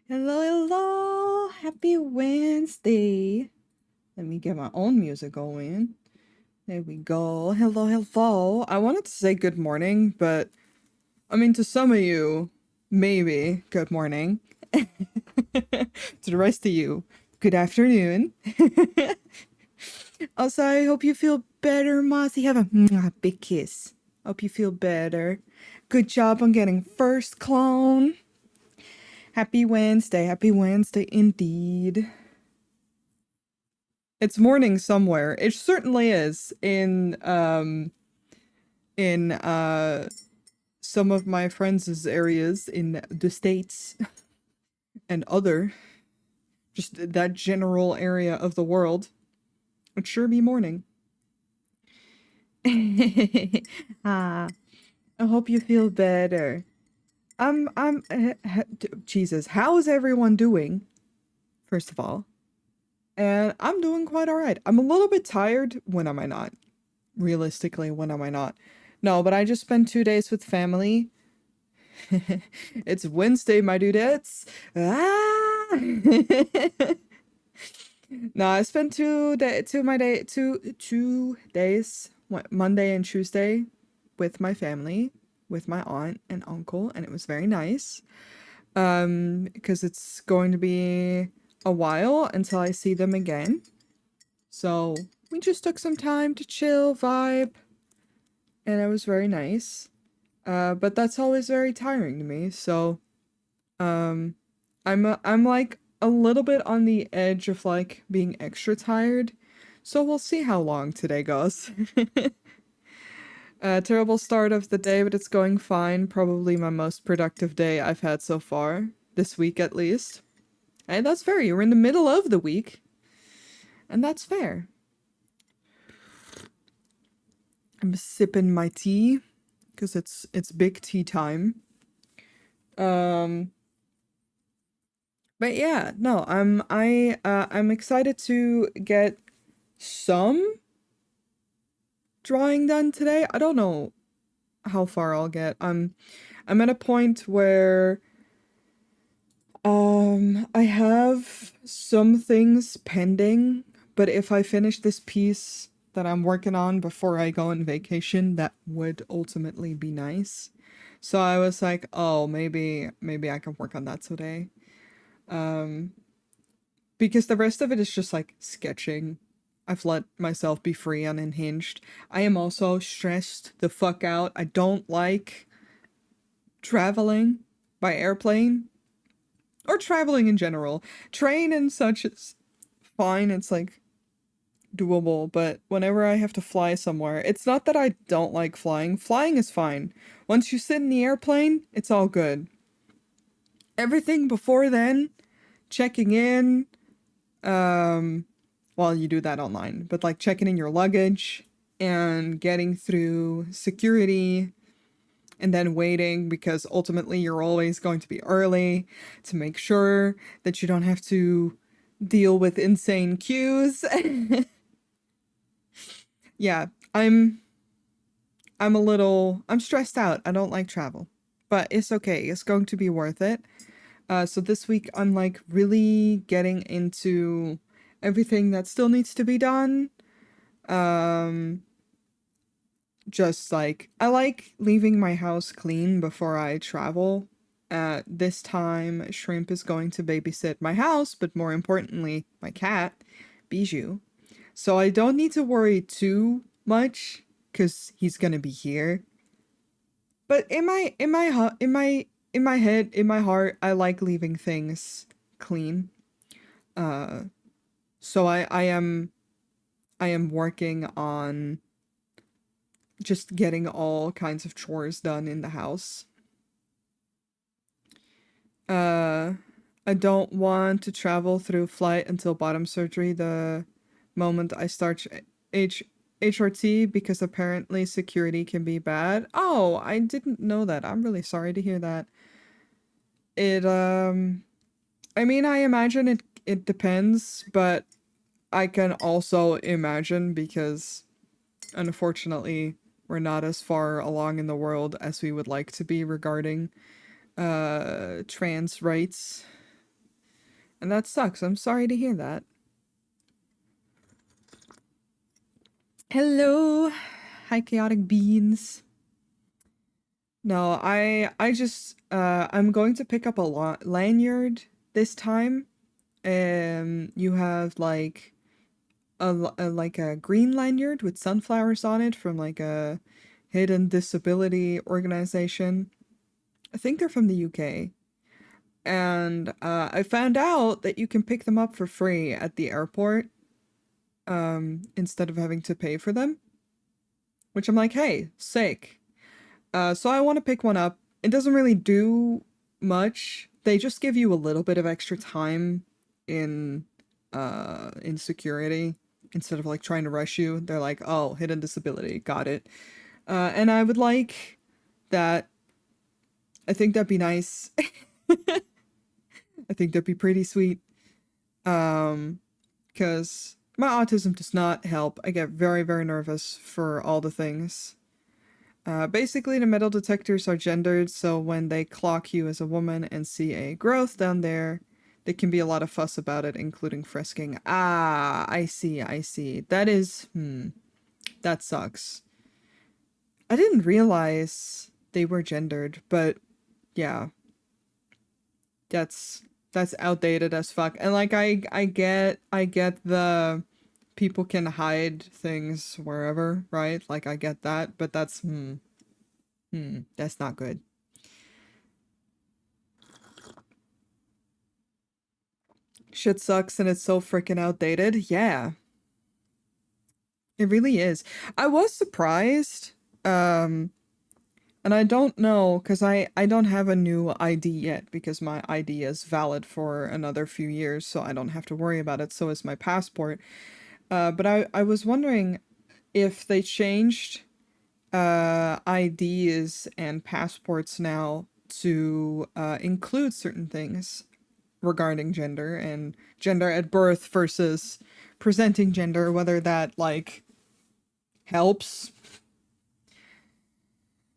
Hello, hello. Happy Wednesday. Let me get my own music going. There we go. Hello, hello. I wanted to say good morning, but I mean, to some of you, maybe good morning. To the rest of you, good afternoon. Also, I hope you feel better, Mossy. Have a big kiss. Hope you feel better. Good job on getting first clone. Happy Wednesday. Happy Wednesday indeed. It's morning somewhere. It certainly is in some of my friends' areas in the States and other just that general area of the world. It sure be morning. Ah, I hope you feel better. Jesus, how is everyone doing? First of all. And I'm doing quite all right. I'm a little bit tired. When am I not? Realistically, when am I not? No, but I just spent 2 days with family. It's Wednesday, my dudettes. Ah! No, I spent 2 days, Monday and Tuesday, with my family, with my aunt and uncle, and it was very nice. Because it's going to be a while until I see them again. So we just took some time to chill, vibe, and it was very nice. But that's always very tiring to me. So, um, I'm like a little bit on the edge of like being extra tired. So we'll see how long today goes. Terrible start of the day, but it's going fine. Probably my most productive day I've had so far this week, at least. And that's fair. You're in the middle of the week, and that's fair. I'm sipping my tea because it's big tea time. Um, but yeah, no, I'm excited to get some drawing done today. I don't know how far I'll get. I'm at a point where I have some things pending, but if I finish this piece that I'm working on before I go on vacation, that would ultimately be nice. So I was like, oh, maybe I can work on that today. Um, because the rest of it is just like sketching. I've let myself be free and unhinged. I am also stressed the fuck out. I don't like traveling by airplane or traveling in general. Train and such is fine. It's like doable, but whenever I have to fly somewhere, it's not that I don't like flying. Flying is fine. Once you sit in the airplane, it's all good. Everything before then, checking in, um, well, you do that online, but like checking in your luggage and getting through security and then waiting because ultimately you're always going to be early to make sure that you don't have to deal with insane queues. Yeah, I'm stressed out. I don't like travel. But it's okay. It's going to be worth it. So this week I'm like really getting into everything that still needs to be done. Um just like I like leaving my house clean before I travel. This time Shrimp is going to babysit my house, but more importantly, my cat, Bijou. So I don't need to worry too much cuz he's going to be here. But in my head, in my heart, I like leaving things clean. Uh so I am working on just getting all kinds of chores done in the house. Uh, I don't want to travel through flight until bottom surgery the moment I start H HRT because apparently security can be bad. Oh, I didn't know that. I'm really sorry to hear that. It I mean I imagine it depends, but I can also imagine because unfortunately we're not as far along in the world as we would like to be regarding trans rights. And that sucks. I'm sorry to hear that. Hello. Hi, chaotic beans. No, I just I'm going to pick up a lanyard this time. You have like like a green lanyard with sunflowers on it from like a hidden disability organization. I think they're from the UK. And I found out that you can pick them up for free at the airport instead of having to pay for them, which I'm like, hey, sick. So I want to pick one up. It doesn't really do much. They just give you a little bit of extra time in security instead of like trying to rush you. They're like, oh, hidden disability, got it. And I would like that. I think that'd be nice. I think that'd be pretty sweet. Because my autism does not help. I get very, very nervous for all the things. Basically, the metal detectors are gendered, so when they clock you as a woman and see a growth down there, there can be a lot of fuss about it, including frisking. Ah, I see, I see. That is, that sucks. I didn't realize they were gendered, but yeah, that's outdated as fuck. And like I get the people can hide things wherever, right? Like I get that, but that's that's not good. Shit sucks and it's so freaking outdated. Yeah. It really is. I was surprised. And I don't know because I don't have a new ID yet because my ID is valid for another few years, so I don't have to worry about it. So is my passport. But I was wondering if they changed IDs and passports now to include certain things regarding gender and gender at birth versus presenting gender, whether that like helps.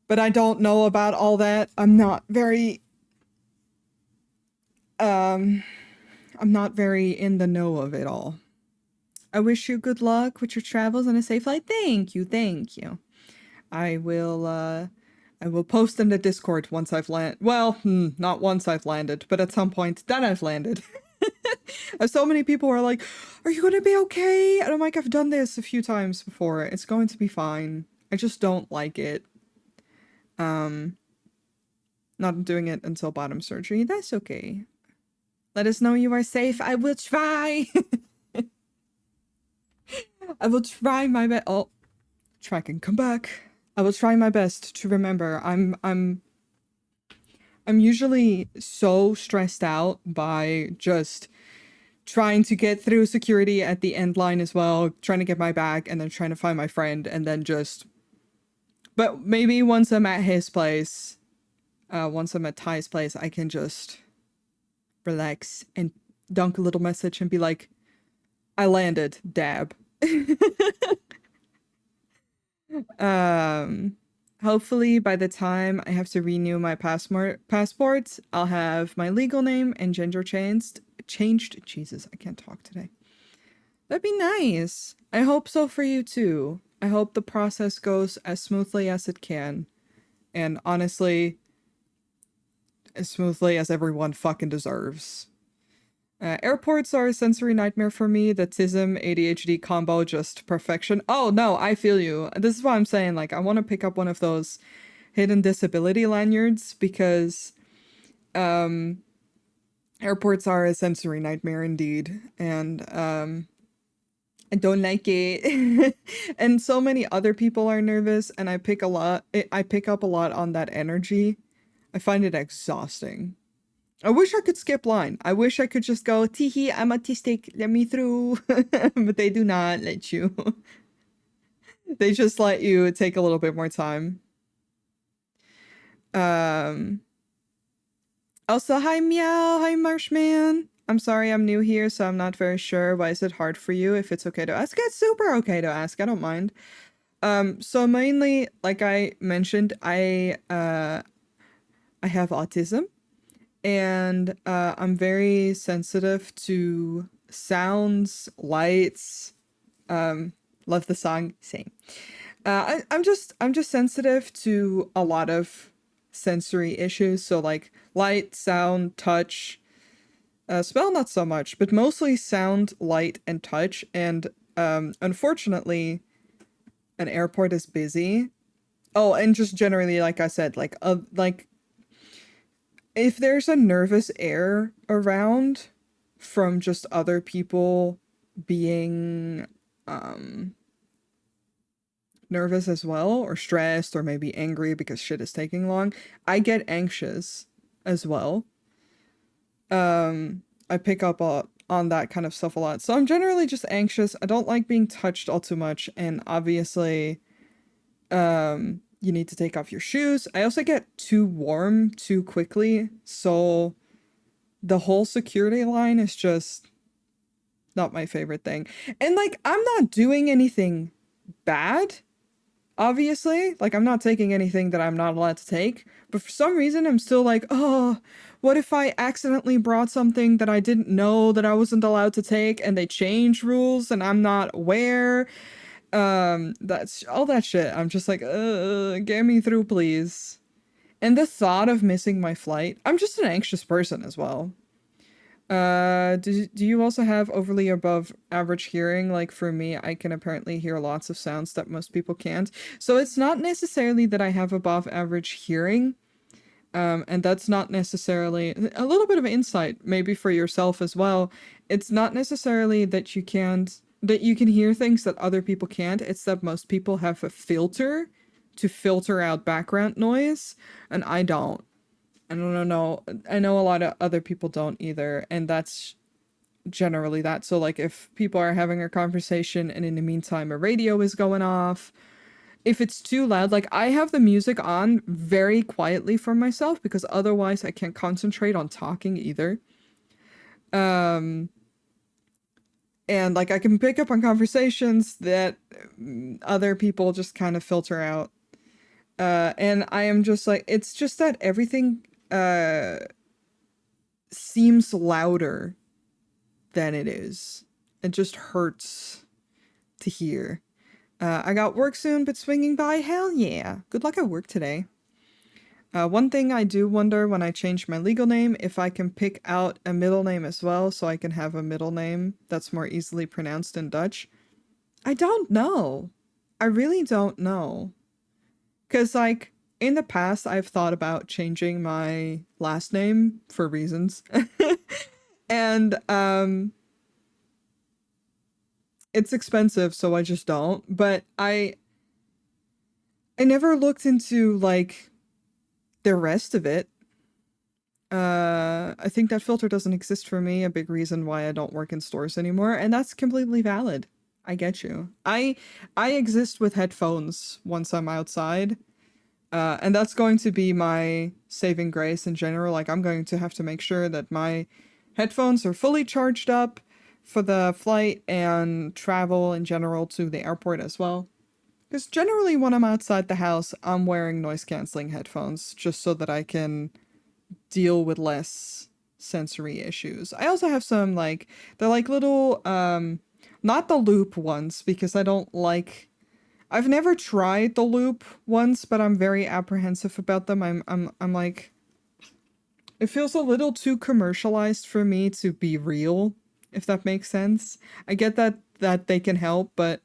But I don't know about all that. I'm not very I'm not very in the know of it all. I wish you good luck with your travels and a safe flight. Thank you, thank you. I will post in the Discord once I've landed. Well, not once I've landed, but at some point that I've landed. So many people are like, "Are you gonna be okay?" And I'm like, "I've done this a few times before. It's going to be fine. I just don't like it. Not doing it until bottom surgery. That's okay. Let us know you are safe. I will try. I will try my best. Oh, tracking, come back. I will try my best to remember. I'm usually so stressed out by just trying to get through security at the end line as well, trying to get my bag and then trying to find my friend and then just. But maybe once I'm at his place, once I'm at Ty's place, I can just relax and dunk a little message and be like, I landed, dab. Hopefully by the time I have to renew my passport, I'll have my legal name and gender changed. Jesus, I can't talk today. That'd be nice. I hope so for you too. I hope the process goes as smoothly as it can. And honestly, as smoothly as everyone fucking deserves. Airports are a sensory nightmare for me. The TISM ADHD combo, just perfection. Oh no, I feel you. This is why I'm saying, like, I want to pick up one of those hidden disability lanyards because airports are a sensory nightmare indeed. And I don't like it. And so many other people are nervous, and I pick up a lot on that energy. I find it exhausting. I wish I could skip line. I wish I could just go, teehee, I'm autistic, let me through. But they do not let you. They just let you take a little bit more time. Also, hi Meow, hi Marshman. I'm sorry I'm new here, so I'm not very sure. Why is it hard for you? If it's okay to ask, it's super okay to ask. I don't mind. So mainly, like I mentioned, I have autism. and I'm very sensitive to sounds, lights. Love the song. Same. I'm just sensitive to a lot of sensory issues. So like light, sound, touch, smell not so much, but mostly sound, light, and touch. And unfortunately, an airport is busy. Oh, and just generally, like I said, like if there's a nervous air around from just other people being nervous as well, or stressed, or maybe angry because shit is taking long, I get anxious as well. I pick up on that kind of stuff a lot. So I'm generally just anxious. I don't like being touched all too much, and obviously, you need to take off your shoes. I also get too warm too quickly, so the whole security line is just not my favorite thing. And like, I'm not doing anything bad, obviously. Like, I'm not taking anything that I'm not allowed to take. But for some reason, I'm still like, oh, what if I accidentally brought something that I didn't know that I wasn't allowed to take and they change rules and I'm not aware? That's all that shit. I'm just like, get me through, please. And the thought of missing my flight, I'm just an anxious person as well. Do you also have overly above average hearing? Like for me, I can apparently hear lots of sounds that most people can't. So it's not necessarily that I have above average hearing. And that's not necessarily a little bit of insight, maybe for yourself as well. It's not necessarily that that you can hear things that other people can't. It's that most people have a filter to filter out background noise, and I don't. I don't know. I know a lot of other people don't either, and that's generally that. So like if people are having a conversation and in the meantime a radio is going off, if it's too loud, like I have the music on very quietly for myself because otherwise I can't concentrate on talking either. Um and like I can pick up on conversations that other people just kind of filter out. And I am just like, it's just that everything seems louder than it is. It just hurts to hear. I got work soon, but swinging by, hell yeah. Good luck at work today. One thing I do wonder when I change my legal name, if I can pick out a middle name as well, so I can have a middle name that's more easily pronounced in Dutch. I don't know. I really don't know. Because, like, in the past, I've thought about changing my last name for reasons. And, it's expensive, so I just don't. But I never looked into, like, the rest of it. I think that filter doesn't exist for me, a big reason why I don't work in stores anymore, and that's completely valid. I get you. I exist with headphones once I'm outside. And that's going to be my saving grace in general. Like I'm going to have to make sure that my headphones are fully charged up for the flight and travel in general to the airport as well. Because generally when I'm outside the house, I'm wearing noise canceling headphones just so that I can deal with less sensory issues. I also have some like they're like little not the loop ones because I don't like I've never tried the loop once, but I'm very apprehensive about them. I'm like it feels a little too commercialized for me to be real, if that makes sense. I get that they can help, but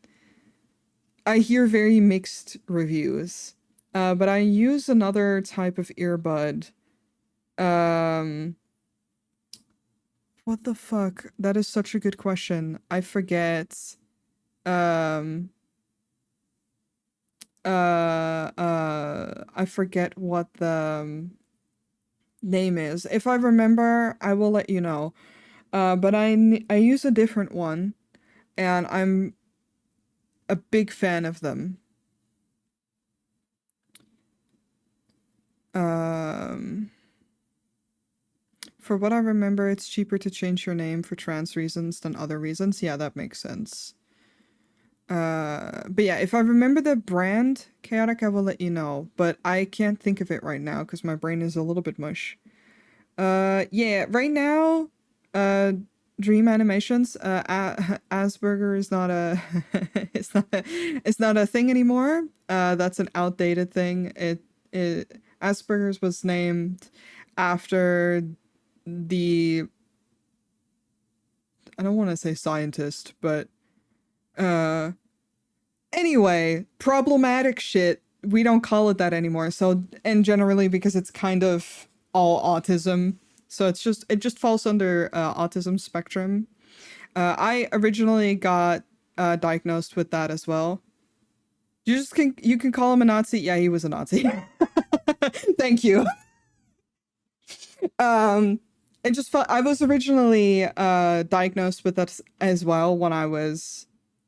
I hear very mixed reviews. But I use another type of earbud. Um, what the fuck? That is such a good question. I forget. Um, I forget what the name is. If I remember, I will let you know. But I use a different one, and I'm a big fan of them. Um, for what I remember, it's cheaper to change your name for trans reasons than other reasons. Yeah, that makes sense. But yeah, if I remember the brand, Chaotic, I will let you know. But I can't think of it right now because my brain is a little bit mush. Yeah, right now, uh, dream animations, Asperger is not a, it's not a thing anymore. That's an outdated thing. Asperger's was named after the, I don't want to say scientist, but, uh, anyway, problematic shit. We don't call it that anymore. So, and generally because it's kind of all autism. So it just falls under autism spectrum. I originally got diagnosed with that as well. You can call him a Nazi. Yeah, he was a Nazi. Thank you. Um, it just felt I was originally diagnosed with that as well when I was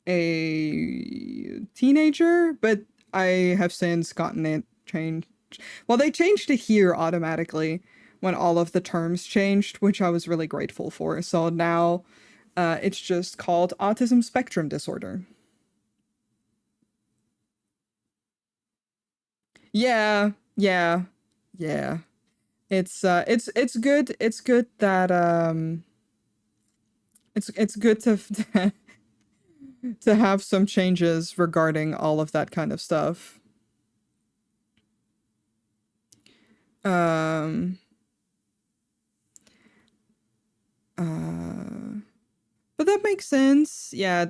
a teenager, but I have since gotten it changed. Well, they changed it here automatically when all of the terms changed, which I was really grateful for. So now it's just called autism spectrum disorder. Yeah, yeah, yeah. It's good. It's good that it's good to to have some changes regarding all of that kind of stuff. Um uh but that makes sense. Yeah,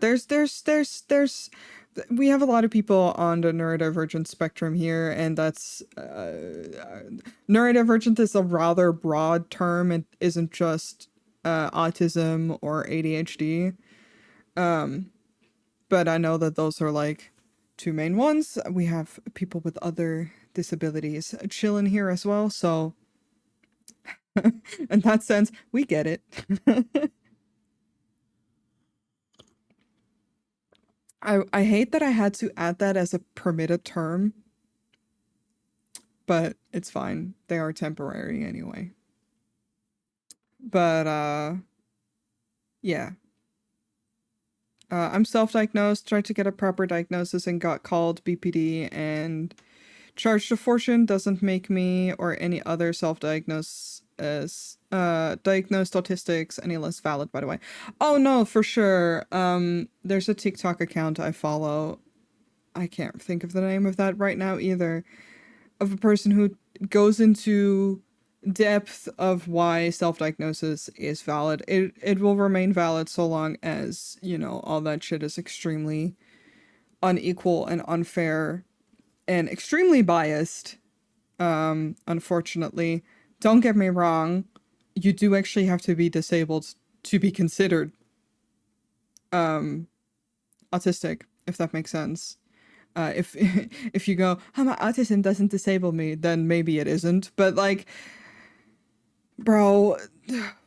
we have a lot of people on the neurodivergent spectrum here, and that's neurodivergent is a rather broad term. It isn't just autism or ADHD. Um but I know that those are like two main ones. We have people with other disabilities chilling here as well, so in that sense, we get it. I hate that I had to add that as a permitted term, but it's fine. They are temporary anyway. But yeah. I'm self-diagnosed, tried to get a proper diagnosis and got called BPD and charged a fortune. Doesn't make me or any other self-diagnosed as diagnosed autistics any less valid, by the way. Oh no, for sure. There's a TikTok account I follow. I can't think of the name of that right now either. Of a person who goes into depth of why self-diagnosis is valid. It will remain valid so long as, you know, all that shit is extremely unequal and unfair and extremely biased. Unfortunately, don't get me wrong, you do actually have to be disabled to be considered um autistic, if that makes sense. If if you go, oh, my autism doesn't disable me, then maybe it isn't. But like, bro,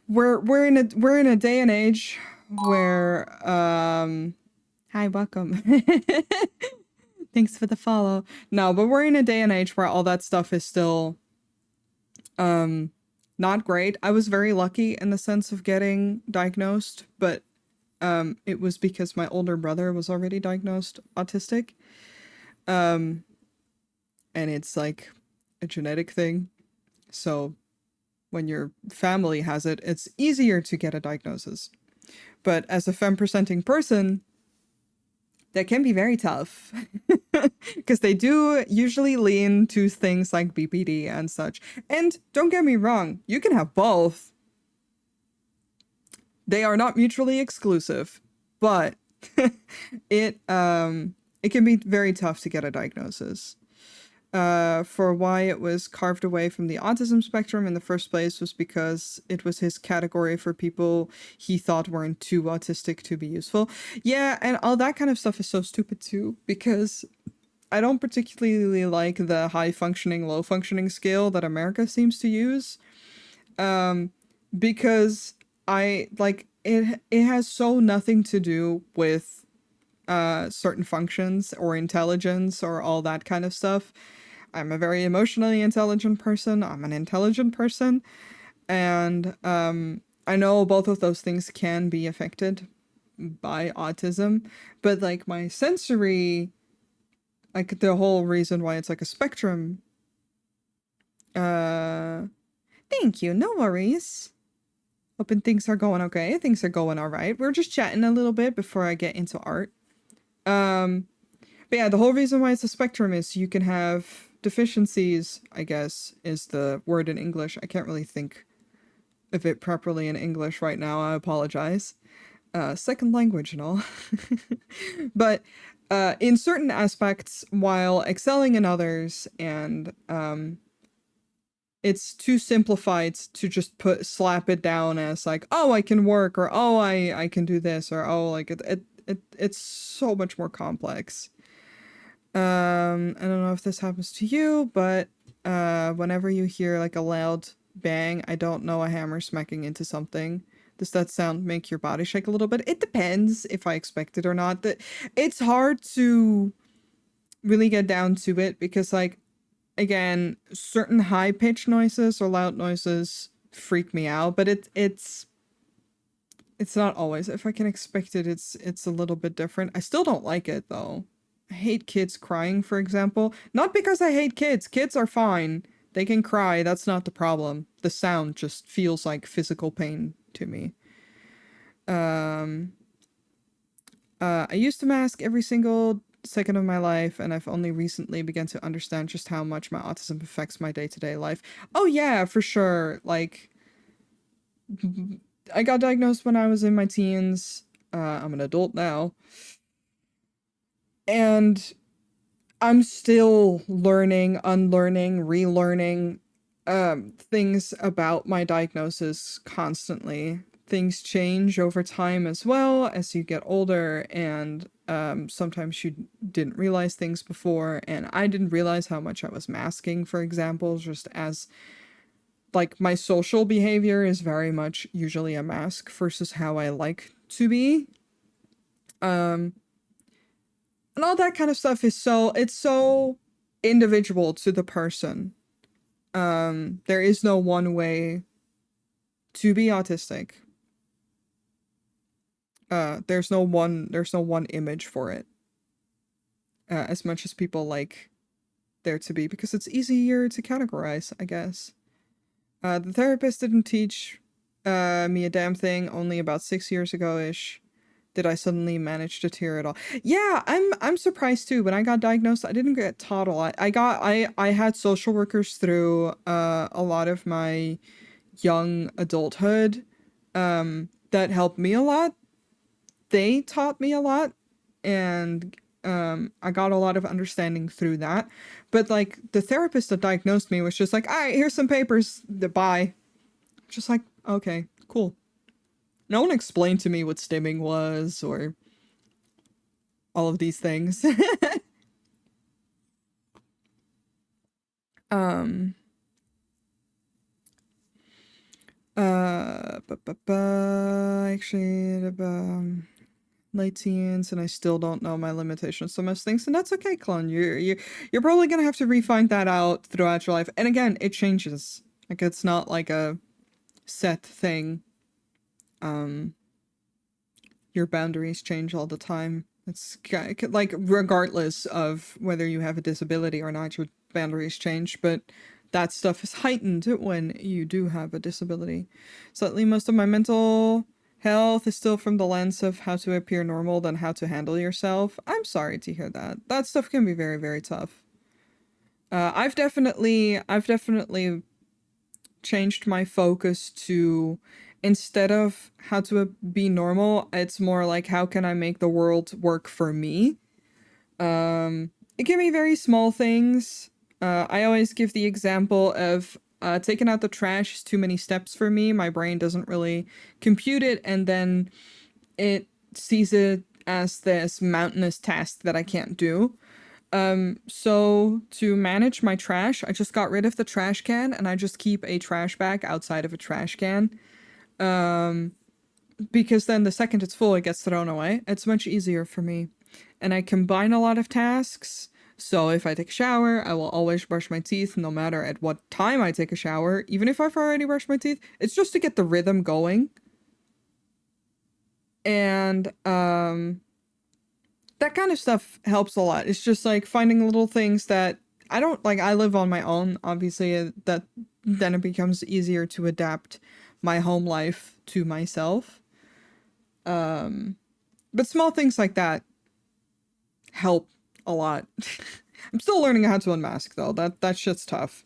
we're in a day and age where hi, welcome. Thanks for the follow. No, but we're in a day and age where all that stuff is still um not great. I was very lucky in the sense of getting diagnosed, but it was because my older brother was already diagnosed autistic. Um and it's like a genetic thing. So when your family has it, it's easier to get a diagnosis. But as a femme presenting person, that can be very tough because they do usually lean to things like BPD and such. And don't get me wrong, you can have both. They are not mutually exclusive, but it can be very tough to get a diagnosis. For why it was carved away from the autism spectrum in the first place was because it was his category for people he thought weren't too autistic to be useful. Yeah, and all that kind of stuff is so stupid too, because I don't particularly like the high functioning, low functioning scale that America seems to use. Um, because I like it has so nothing to do with certain functions or intelligence or all that kind of stuff. I'm a very emotionally intelligent person. I'm an intelligent person. And I know both of those things can be affected by autism. But like my sensory, like the whole reason why it's like a spectrum. Thank Thank you. No worries. Hoping things are going okay. Things are going all right. We're just chatting a little bit before I get into art. But yeah, the whole reason why it's a spectrum is you can have deficiencies, I guess, is the word in English. I can't really think of it properly in English right now. I apologize. Second language and all. But in certain aspects, while excelling in others, and it's too simplified to just slap it down as like, oh, I can work, or oh, I can do this, or oh, like it's so much more complex. I don't know if this happens to you, but whenever you hear like a loud bang, I don't know, a hammer smacking into something. Does that sound make your body shake a little bit? It depends if I expect it or not. That it's hard to really get down to it because, like, again, certain high pitched noises or loud noises freak me out, but it's not always. If I can expect it, it's a little bit different. I still don't like it though. I hate kids crying, for example. Not because I hate kids. Kids are fine. They can cry. That's not the problem. The sound just feels like physical pain to me. I used to mask every single second of my life, and I've only recently begun to understand just how much my autism affects my day-to-day life. Oh yeah, for sure. Like, I got diagnosed when I was in my teens. I'm an adult now. And I'm still learning, unlearning, relearning things about my diagnosis constantly. Things change over time as well as you get older, and sometimes you didn't realize things before, and I didn't realize how much I was masking, for example, just as like my social behavior is very much usually a mask versus how I like to be. And all that kind of stuff is it's so individual to the person. There is no one way to be autistic. There's no one image for it. As much as people like there to be, because it's easier to categorize, I guess. The therapist didn't teach me a damn thing. Only about 6 years ago-ish did I suddenly manage to tear it all. Yeah, I'm surprised too. When I got diagnosed, I didn't get taught a lot. I had social workers through a lot of my young adulthood that helped me a lot. They taught me a lot, and I got a lot of understanding through that. But like the therapist that diagnosed me was just like, all right, here's some papers, bye. Just like, okay, cool. No one explained to me what stimming was or all of these things. um actually late teens, and I still don't know my limitations to most things, and that's okay, clone. You're probably gonna have to refine that out throughout your life. And again, it changes. Like, it's not like a set thing. Your boundaries change all the time. It's like, regardless of whether you have a disability or not, your boundaries change, but that stuff is heightened when you do have a disability. Slightly, most of my mental health is still from the lens of how to appear normal than how to handle yourself. I'm sorry to hear that. That stuff can be very, very tough. I've definitely changed my focus to, instead of how to be normal, it's more like how can I make the world work for me. It can be very small things. I always give the example of taking out the trash is too many steps for me. My brain doesn't really compute it, and then it sees it as this mountainous task that I can't do. So to manage my trash, I just got rid of the trash can, and I just keep a trash bag outside of a trash can. Because then the second it's full, it gets thrown away. It's much easier for me. And I combine a lot of tasks. So if I take a shower, I will always brush my teeth no matter at what time I take a shower. Even if I've already brushed my teeth, it's just to get the rhythm going. And that kind of stuff helps a lot. It's just like finding little things that I don't like. I live on my own, obviously. That then it becomes easier to adapt my home life to myself. But small things like that help a lot. I'm still learning how to unmask though. That shit's tough.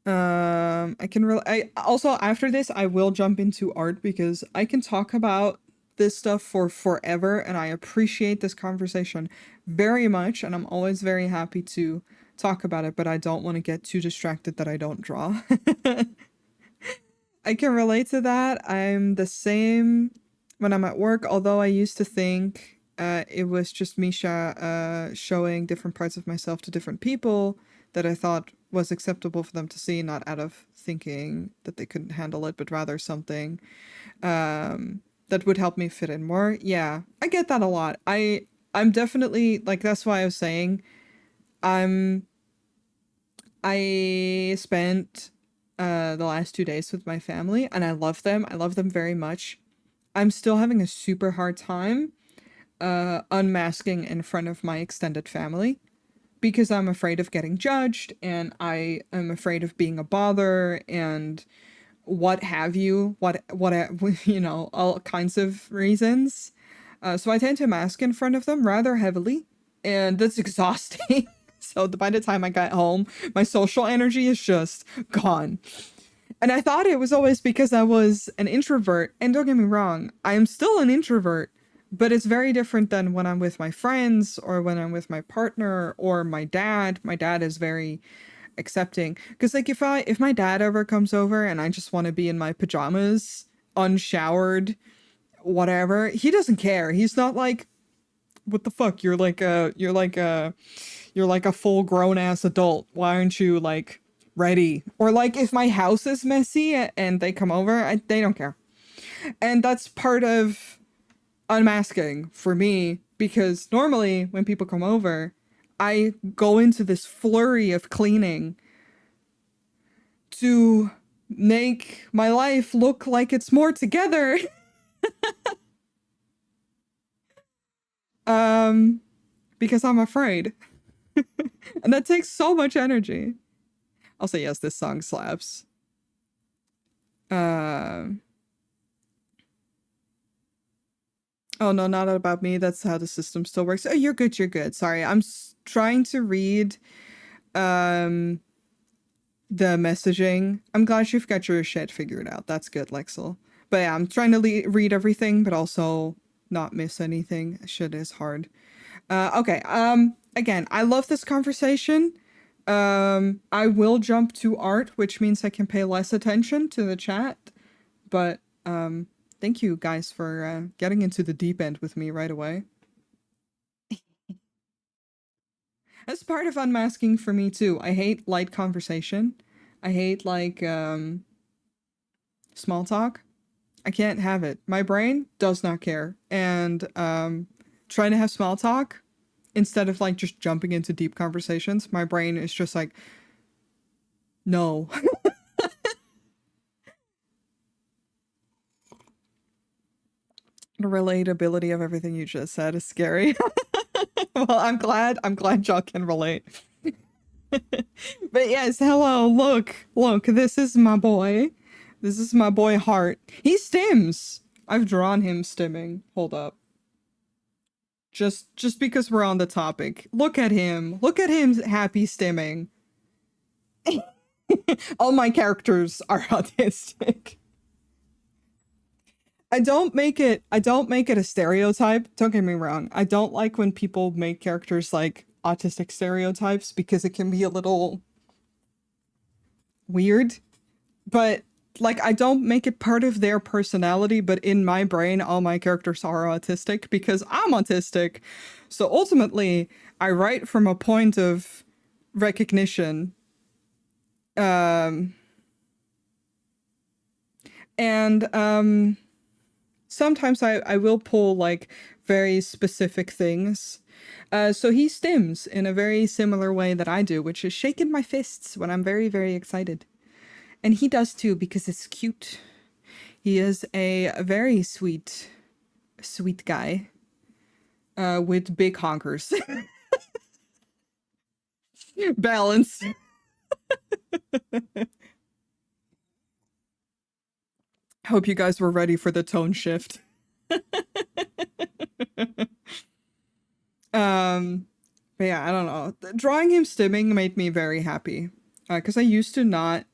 I also after this I will jump into art because I can talk about this stuff for forever and I appreciate this conversation very much and I'm always very happy to talk about it, but I don't want to get too distracted that I don't draw. I can relate to that. I'm the same when I'm at work, although I used to think it was just Misha showing different parts of myself to different people that I thought was acceptable for them to see, not out of thinking that they couldn't handle it, but rather something that would help me fit in more. Yeah, I get that a lot. I'm definitely like that's why I was saying I'm I spent the last 2 days with my family and I love them. I love them very much. I'm still having a super hard time unmasking in front of my extended family because I'm afraid of getting judged and I am afraid of being a bother and what have you, you know, all kinds of reasons. So I tend to mask in front of them rather heavily, and that's exhausting. So by the time I got home, my social energy is just gone. And I thought it was always because I was an introvert. And don't get me wrong, I am still an introvert, but it's very different than when I'm with my friends or when I'm with my partner or my dad. My dad is very accepting. Because like if my dad ever comes over and I just want to be in my pajamas, unshowered, whatever, he doesn't care. He's not like, what the fuck? You're like a full grown ass adult. Why aren't you like ready? Or like if my house is messy and they come over, they don't care. And that's part of unmasking for me because normally when people come over, I go into this flurry of cleaning to make my life look like it's more together. Because I'm afraid. And that takes so much energy. I'll say yes, this song slaps. Uh, oh no, not about me. That's how the system still works. Oh, you're good. You're good. Sorry, I'm trying to read um the messaging. I'm glad you've got your shit figured out. That's good, Lexel. But yeah, I'm trying to read everything, but also not miss anything. Shit is hard. Okay. Again, I love this conversation. I will jump to art, which means I can pay less attention to the chat. But thank you guys for getting into the deep end with me right away. That's part of unmasking for me too. I hate light conversation. I hate like small talk. I can't have it. My brain does not care. And trying to have small talk instead of like just jumping into deep conversations, my brain is just like, no. The relatability of everything you just said is scary. Well, I'm glad y'all can relate. But yes, hello, look, this is my boy. This is my boy Heart. He stims. I've drawn him stimming. Hold up. Just because we're on the topic. Look at him. Look at him happy stimming. All my characters are autistic. I don't make it a stereotype. Don't get me wrong. I don't like when people make characters like autistic stereotypes because it can be a little weird. But like I don't make it part of their personality, but in my brain all my characters are autistic because I'm autistic. So ultimately, I write from a point of recognition. Um and sometimes I will pull like very specific things. So he stims in a very similar way that I do, which is shaking my fists when I'm very, very excited. And he does too because it's cute. He is a very sweet, sweet guy with big honkers. Balance. Hope you guys were ready for the tone shift. um, but yeah, I don't know. Drawing him stimming made me very happy. Because I used to not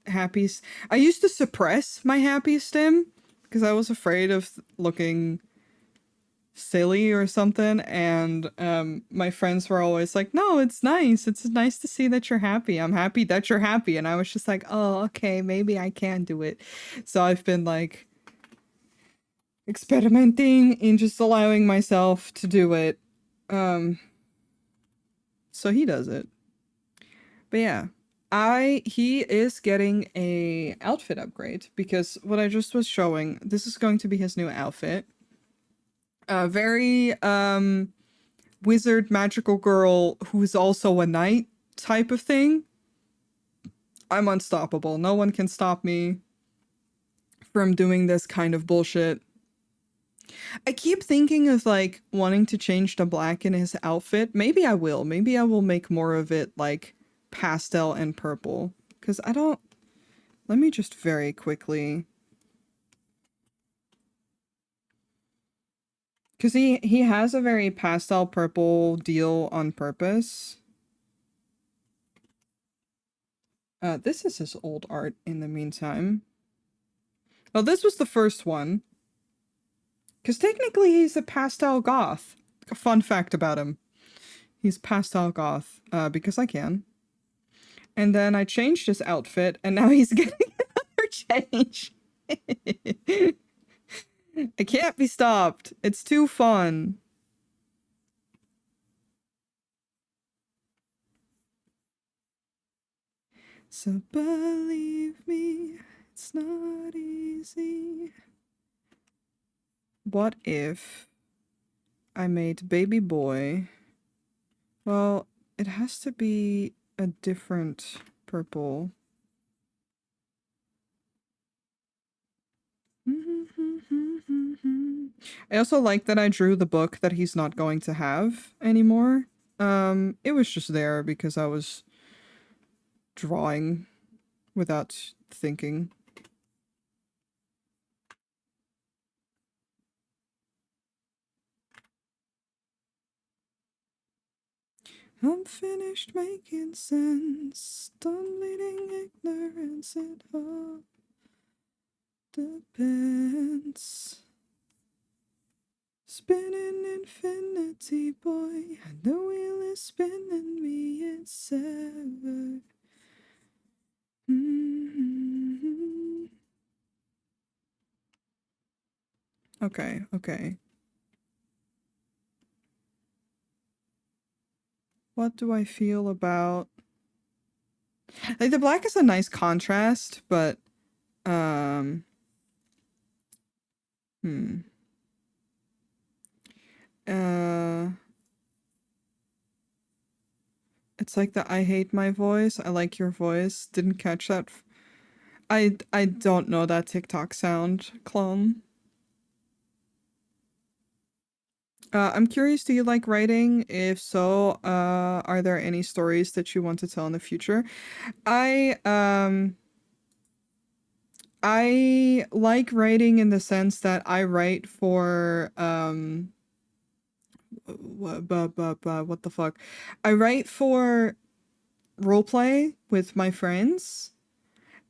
happy. I used to suppress my happy stim because I was afraid of looking silly or something. And my friends were always like, "No, it's nice. It's nice to see that you're happy. I'm happy that you're happy." And I was just like, "Oh, okay, maybe I can do it." So I've been like experimenting in just allowing myself to do it. Um, so he does it. But yeah, he is getting a outfit upgrade because what I just was showing, this is going to be his new outfit. Very wizard magical girl who's also a knight type of thing. I'm unstoppable. No one can stop me from doing this kind of bullshit. I keep thinking of like wanting to change to black in his outfit. Maybe I will. Maybe I will make more of it like pastel and purple. Because I don't. Let me just very quickly. Because he has a very pastel purple deal on purpose. This is his old art in the meantime. Oh, this was the first one. Because technically he's a pastel goth. A fun fact about him. He's pastel goth, because I can. And then I changed his outfit, and now he's getting another change. It can't be stopped. It's too fun. So believe me, it's not easy. What if I made baby boy? Well, it has to be a different purple. I also like that I drew the book that he's not going to have anymore. It was just there because I was drawing without thinking. I'm finished making sense, done bleeding ignorance and hope depends. Spinning infinity, boy, and the wheel is spinning me, it's ever. Okay, okay. What do I feel about... Like, the black is a nice contrast, but, hmm. Uh... It's like the I hate my voice, I like your voice. Didn't catch that. I don't know that TikTok sound clone. I'm curious, do you like writing? If so, are there any stories that you want to tell in the future? I um I like writing in the sense that I write for what the fuck? I write for roleplay with my friends.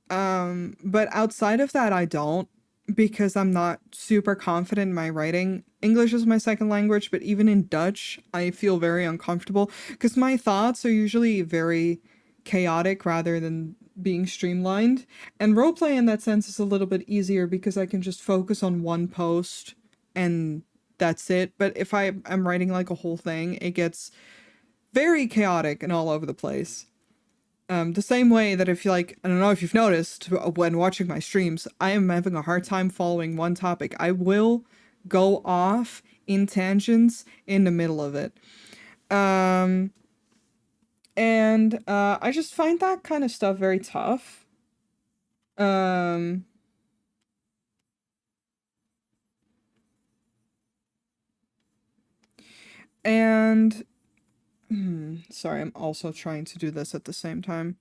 But outside of that, I don't because I'm not super confident in my writing. English is my second language, but even in Dutch, I feel very uncomfortable because my thoughts are usually very chaotic rather than being streamlined. And roleplay in that sense is a little bit easier because I can just focus on one post and that's it. But if I am writing like a whole thing, it gets very chaotic and all over the place. The same way that if you like, I don't know if you've noticed when watching my streams, I am having a hard time following one topic. I will go off in tangents in the middle of it. Um, and I just find that kind of stuff very tough. Um, and sorry, I'm also trying to do this at the same time.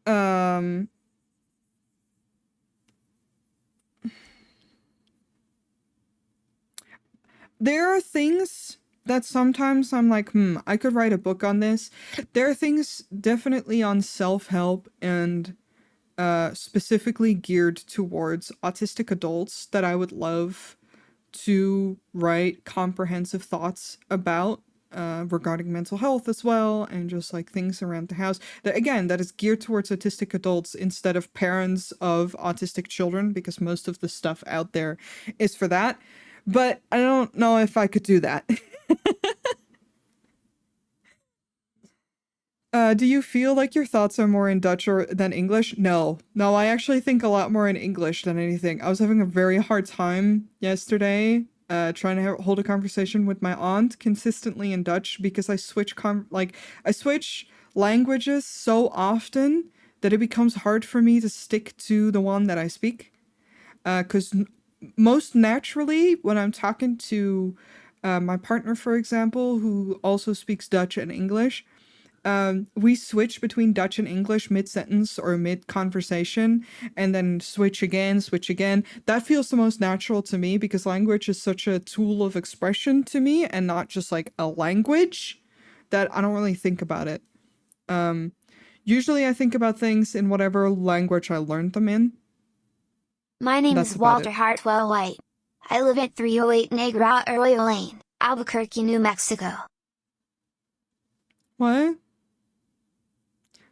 Um, there are things that sometimes I'm like, I could write a book on this. There are things definitely on self-help and specifically geared towards autistic adults that I would love to write comprehensive thoughts about regarding mental health as well, and just like things around the house. That again, that is geared towards autistic adults instead of parents of autistic children, because most of the stuff out there is for that. But I don't know if I could do that. Do you feel like your thoughts are more in Dutch or than English? No. No, I actually think a lot more in English than anything. I was having a very hard time yesterday trying to hold a conversation with my aunt consistently in Dutch because I switch I switch languages so often that it becomes hard for me to stick to the one that I speak. Cuz most naturally when I'm talking to my partner, for example, who also speaks Dutch and English, we switch between Dutch and English mid-sentence or mid-conversation, and then switch again, switch again. That feels the most natural to me because language is such a tool of expression to me and not just like a language that I don't really think about it. Um, Usually I think about things in whatever language I learned them in. My name That's is about Walter it. Hartwell White. I live at 308 Negra Arroyo Lane, Albuquerque, New Mexico. What?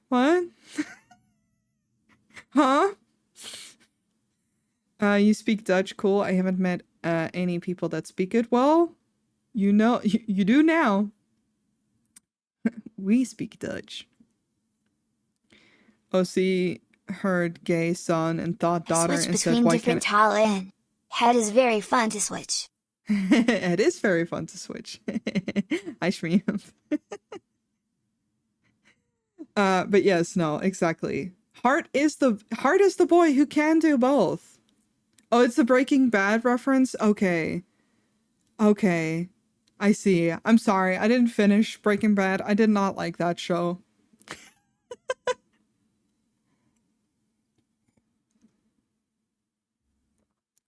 What? Huh? You speak Dutch, cool. I haven't met any people that speak it. Well, you know, you do now. We speak Dutch. OC heard gay son and thought I daughter switch and said, between why different can't tall and head is very fun to switch. it is very fun to switch. I shmeem. But yes, no, exactly. Heart is the boy who can do both. Oh, it's a Breaking Bad reference? Okay. Okay. I see. I'm sorry. I didn't finish Breaking Bad. I did not like that show.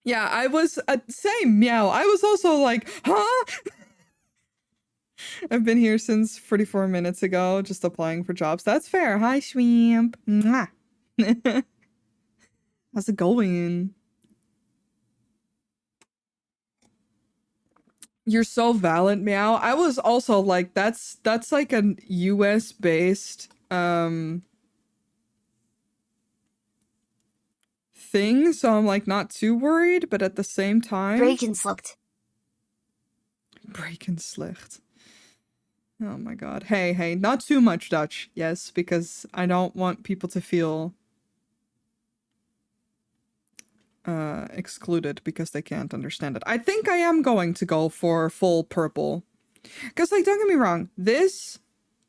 Yeah, I was same meow. I was also like, huh? I've been here since 44 minutes ago, just applying for jobs. That's fair. Hi, Schwamp. Mwah. How's it going? You're so valid, meow. I was also like, that's like a US based thing, so I'm like not too worried, but at the same time, Brekenslucht. breaking slecht. Oh my god. Hey, hey, not too much Dutch, yes, because I don't want people to feel excluded because they can't understand it. I think I am going to go for full purple. Because, like, don't get me wrong, this,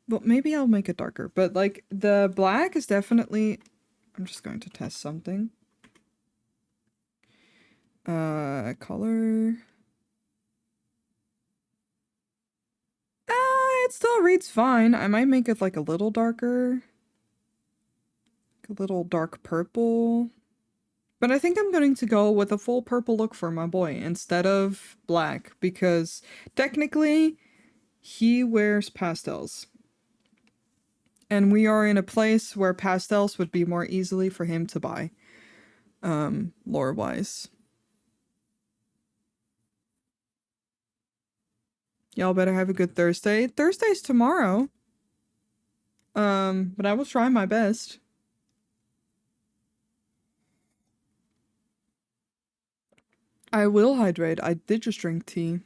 well, maybe I'll make it darker, but, like, the black is definitely, I'm just going to test something. Color. It still reads fine. I might make it, like, a little darker. Like a little dark purple. But I think I'm going to go with a full purple look for my boy instead of black because technically he wears pastels. And we are in a place where pastels would be more easily for him to buy, lore-wise. Y'all better have a good Thursday. Thursday's tomorrow. But I will try my best. I will hydrate. I did just drink tea.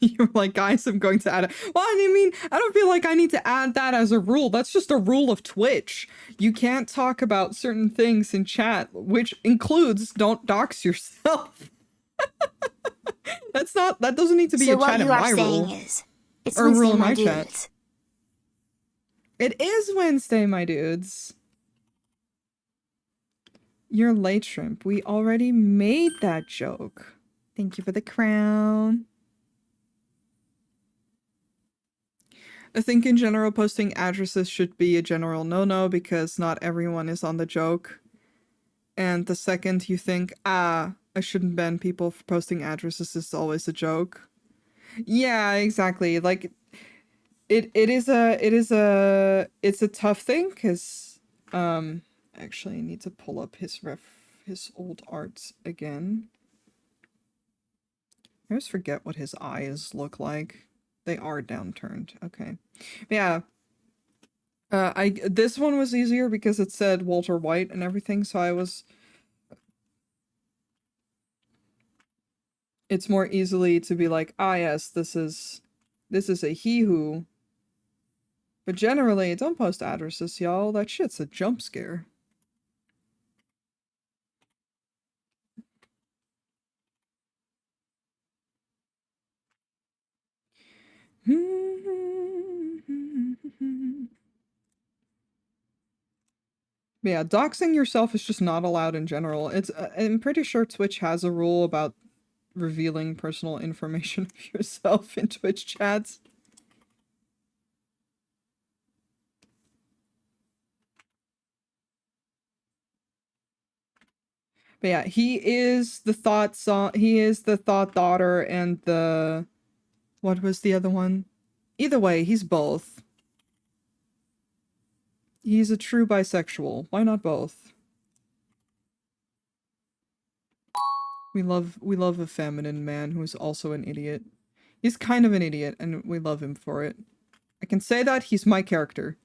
You're like, guys, I'm going to add it. Well, I mean, I don't feel like I need to add that as a rule. That's just a rule of Twitch. You can't talk about certain things in chat, which includes don't dox yourself. That doesn't need to be So a what chat in you are my saying rule. is, it's Or a Wednesday, rule in my my chat. dudes. It is Wednesday, my dudes. You're late, Shrimp. We already made that joke. Thank you for the crown. I think in general, posting addresses should be a general no-no because not everyone is on the joke. And the second you think, I shouldn't ban people for posting addresses, is always a joke. Yeah, exactly. Like it's a tough thing because actually I need to pull up his old arts again. I always forget what his eyes look like. They are downturned. Okay. Yeah. I this one was easier because it said Walter White and everything, so it's more easily to be like, yes, this is a he who. But generally, don't post addresses, y'all. That shit's a jump scare. Yeah, doxing yourself is just not allowed in general. It's I'm pretty sure Twitch has a rule about revealing personal information of yourself in Twitch chats. But yeah, he is the thought daughter and the what was the other one? Either way, he's both. He's a true bisexual. Why not both? We love a feminine man who is also an idiot. He's kind of an idiot and we love him for it. I can say that he's my character.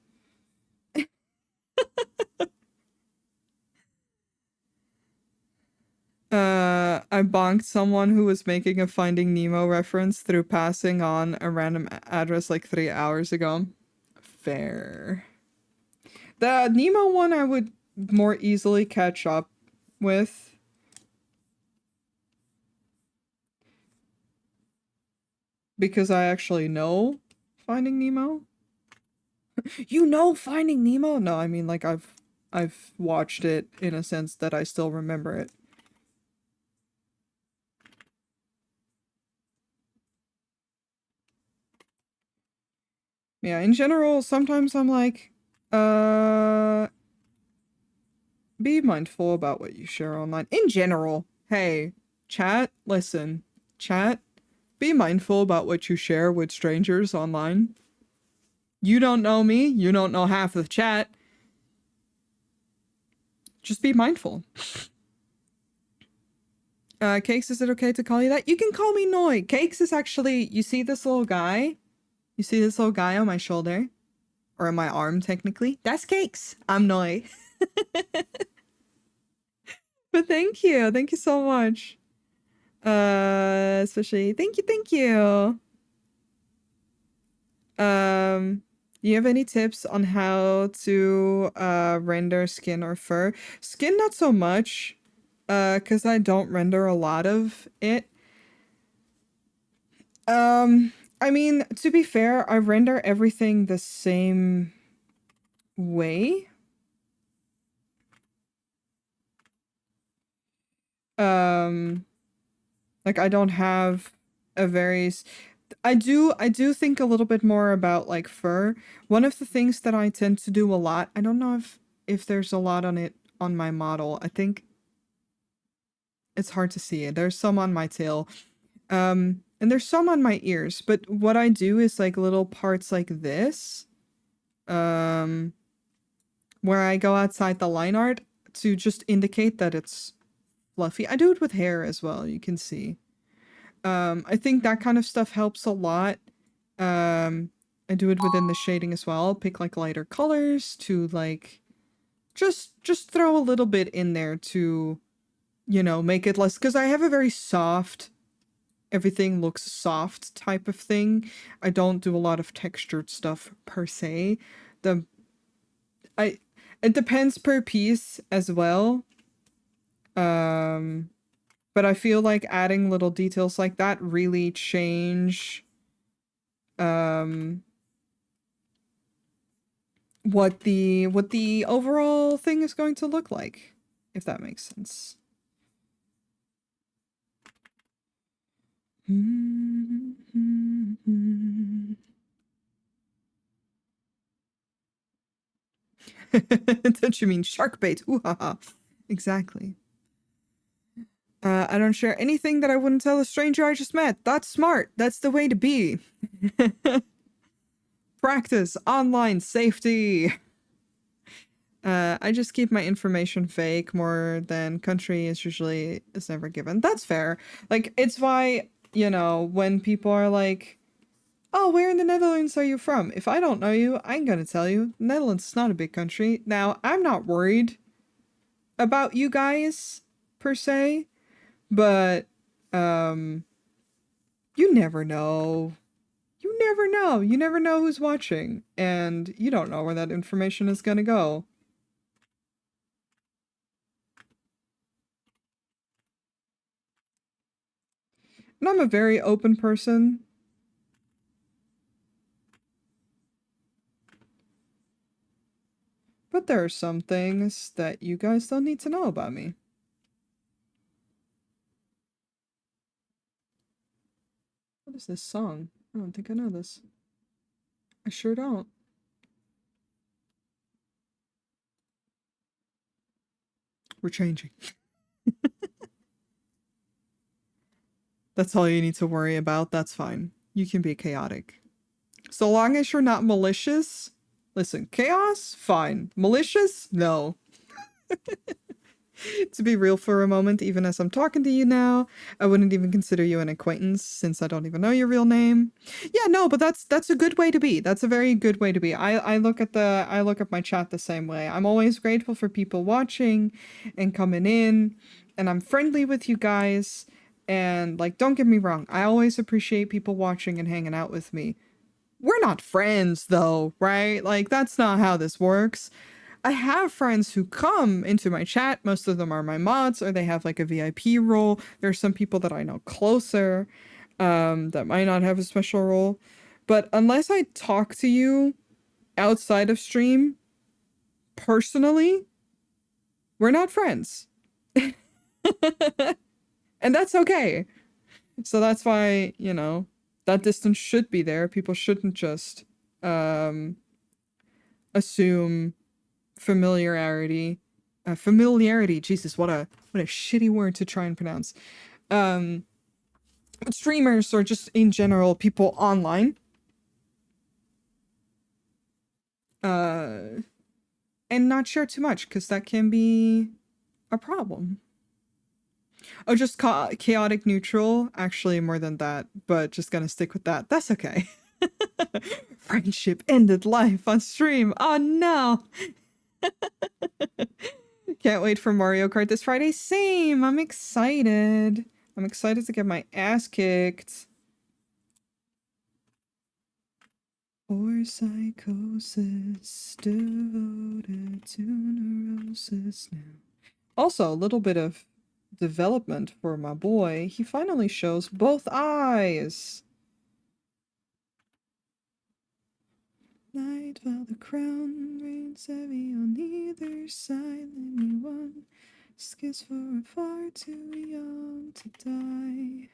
I bonked someone who was making a Finding Nemo reference through passing on a random address like 3 hours ago. Fair. The Nemo one I would more easily catch up with. Because I actually know Finding Nemo. You know Finding Nemo? No, I mean like I've watched it in a sense that I still remember it. Yeah, in general, sometimes I'm like, be mindful about what you share online. In general, hey, chat, listen, chat, be mindful about what you share with strangers online. You don't know me, you don't know half of the chat. Just be mindful. Cakes, is it okay to call you that? You can call me Noi. Cakes is actually, you see this little guy? You see this little guy on my shoulder? Or on my arm, technically? That's Cakes. I'm Noi. But thank you. Thank you so much. Especially, thank you. Um, you have any tips on how to render skin or fur? Skin, not so much, because I don't render a lot of it. I mean, to be fair, I render everything the same way. Um, like I don't have a very I do think a little bit more about like fur. One of the things that I tend to do a lot, I don't know if there's a lot on it on my model. I think it's hard to see it. There's some on my tail. And there's some on my ears, but what I do is like little parts like this. Um where I go outside the line art to just indicate that it's fluffy. I do it with hair as well, you can see. I think that kind of stuff helps a lot. I do it within the shading as well. Pick like lighter colors to like just throw a little bit in there to, you know, make it less, because I have a very soft, everything looks soft type of thing. I don't do a lot of textured stuff per se. The I it depends per piece as well. Um but I feel like adding little details like that really change um what the overall thing is going to look like, if that makes sense. Don't you mean shark bait? Ooh, haha. Exactly. I don't share anything that I wouldn't tell a stranger I just met. That's smart. That's the way to be. Practice online safety. I just keep my information fake more than country is never given. That's fair. Like, it's why, when people are like, oh, where in the Netherlands are you from? If I don't know you, I'm gonna tell you, Netherlands is not a big country. Now, I'm not worried about you guys, per se, but, you never know. You never know. You never know who's watching, and you don't know where that information is gonna go. And I'm a very open person. But there are some things that you guys don't need to know about me. What is this song? I don't think I know this. I sure don't. We're changing. That's all you need to worry about. That's fine. You can be chaotic. So long as you're not malicious. Listen, chaos? Fine. Malicious? No. To be real for a moment, even as I'm talking to you now, I wouldn't even consider you an acquaintance since I don't even know your real name. Yeah, no, but that's a good way to be. That's a very good way to be. I look at my chat the same way. I'm always grateful for people watching and coming in, and I'm friendly with you guys. And like, don't get me wrong, I always appreciate people watching and hanging out with me. We're not friends though, right? Like, that's not how this works. I have friends who come into my chat. Most of them are my mods, or they have like a VIP role. There are some people that I know closer, that might not have a special role. But unless I talk to you outside of stream personally, we're not friends. And that's okay. So that's why, that distance should be there. People shouldn't just assume familiarity. Familiarity, Jesus, what a shitty word to try and pronounce. Um, Streamers or just in general people online. Uh, and not share too much because that can be a problem. Oh, just chaotic neutral. Actually, more than that, but just gonna stick with that. That's okay. Friendship ended life on stream. Oh no. Can't wait for Mario Kart this Friday. Same. I'm excited. I'm excited to get my ass kicked. Or psychosis, devoted to neurosis now. Also, a little bit of development for my boy. He finally shows both eyes. Night while the crown reigns heavy on either side. Let me one kiss for far too young to die.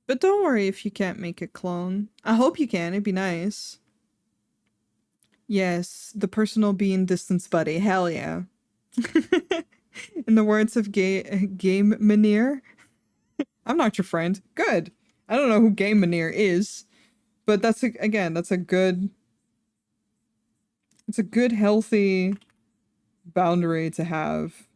But don't worry if you can't make a clone. I hope you can. It'd be nice. Yes, the personal being distance buddy. Hell yeah. In the words of Game Manier, I'm not your friend. Good. I don't know who Game Manier is, but that's a good, it's a good healthy boundary to have.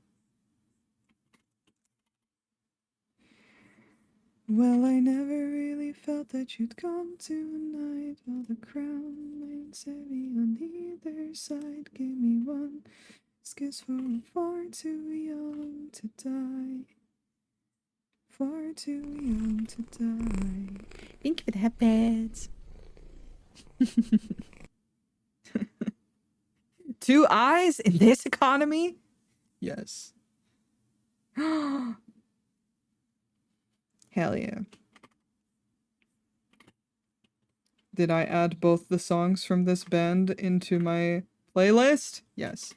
Well, I never really felt that you'd come tonight. While the crown lays heavy on either side. Give me one kiss for far too young to die. Far too young to die. Thank you for that, beds. 2 eyes in this economy? Yes. Hell yeah. Did I add both the songs from this band into my playlist? Yes.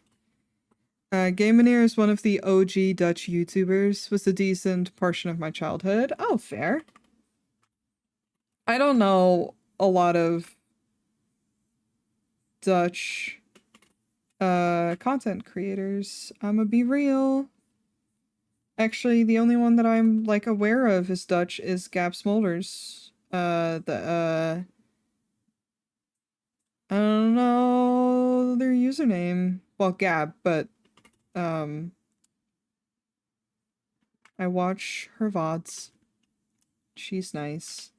Gameneer is one of the OG Dutch YouTubers, was a decent portion of my childhood. Oh, fair. I don't know a lot of Dutch content creators. I'ma be real. Actually, the only one that I'm like aware of is Dutch is Gab Smolders. I don't know their username. Well, Gab, but um I watch her VODs. She's nice.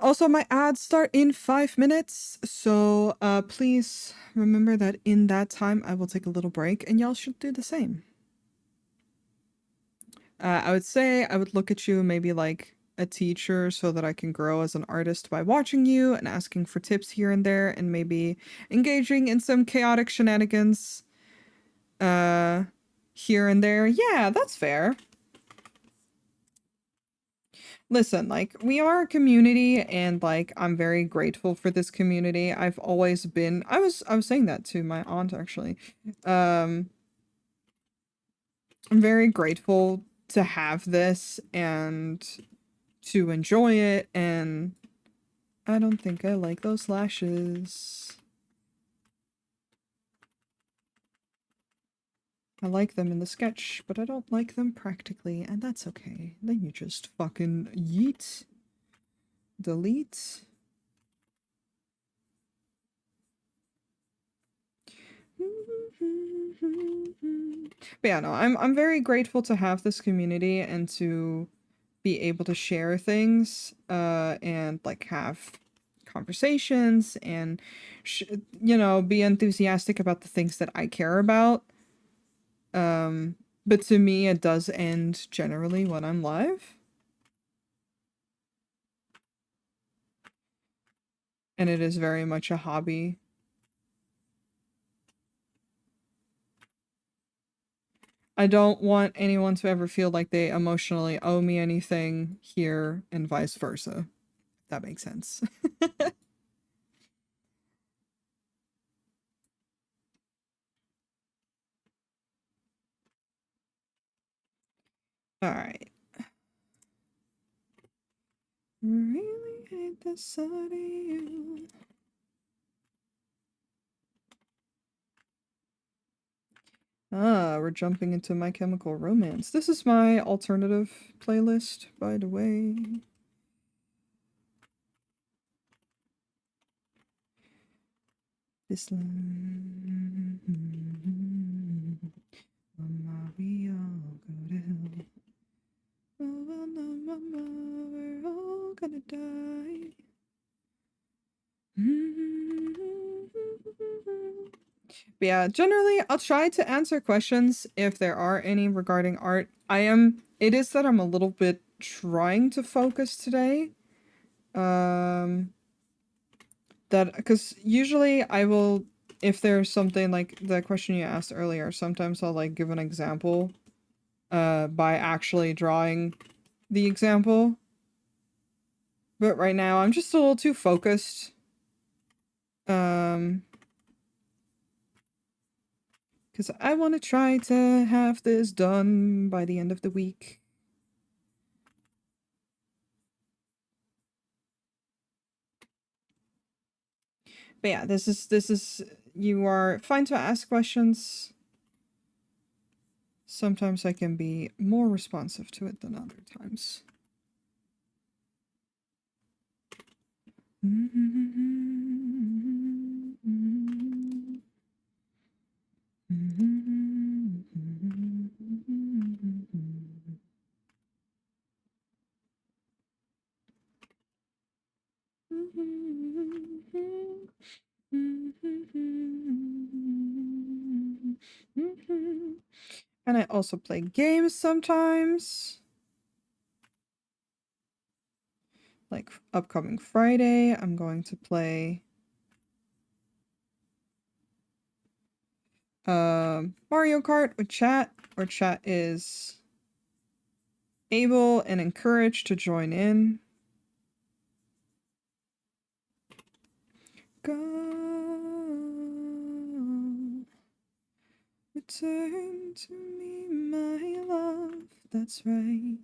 Also, my ads start in 5 minutes, so please remember that in that time I will take a little break, and y'all should do the same. I would say I would look at you maybe like a teacher so that I can grow as an artist by watching you and asking for tips here and there, and maybe engaging in some chaotic shenanigans here and there. Yeah, that's fair. Listen, like we are a community and like I'm very grateful for this community. I've always been I was saying that to my aunt actually. Um I'm very grateful to have this and to enjoy it, and I don't think I like those lashes. I like them in the sketch, but I don't like them practically, and that's okay. Then you just fucking yeet. Delete. But yeah, no, I'm very grateful to have this community and to be able to share things and like have conversations and be enthusiastic about the things that I care about. But to me it does end generally when I'm live. And it is very much a hobby. I don't want anyone to ever feel like they emotionally owe me anything here and vice versa. If that makes sense. All right. Really hate the sight of you. Ah, we're jumping into My Chemical Romance. This is my alternative playlist, by the way. This line. Mama, we all go to hell. Oh, no, mama, we're all gonna die. But yeah, generally, I'll try to answer questions if there are any regarding art. It is that I'm a little bit trying to focus today. That, because usually I will, if there's something like the question you asked earlier, sometimes I'll like give an example, by actually drawing the example. But right now, I'm just a little too focused. Because I want to try to have this done by the end of the week. But yeah, you are fine to ask questions. Sometimes I can be more responsive to it than other times. And I also play games sometimes. Like upcoming Friday, I'm going to play Mario Kart with chat, where chat is able and encouraged to join in. Return to me, my love. That's right.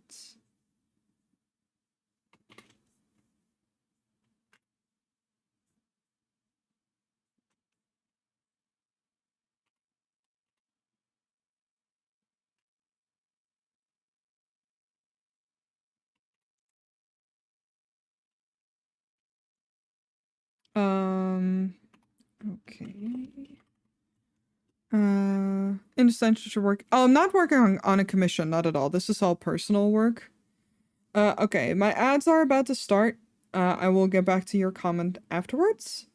Okay. Inessential to work. Oh, I'm not working on a commission, not at all. This is all personal work. Okay, my ads are about to start. I will get back to your comment afterwards.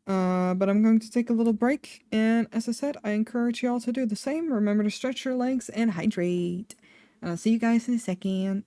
But I'm going to take a little break, and as I said, I encourage you all to do the same. Remember to stretch your legs and hydrate. And I'll see you guys in a second.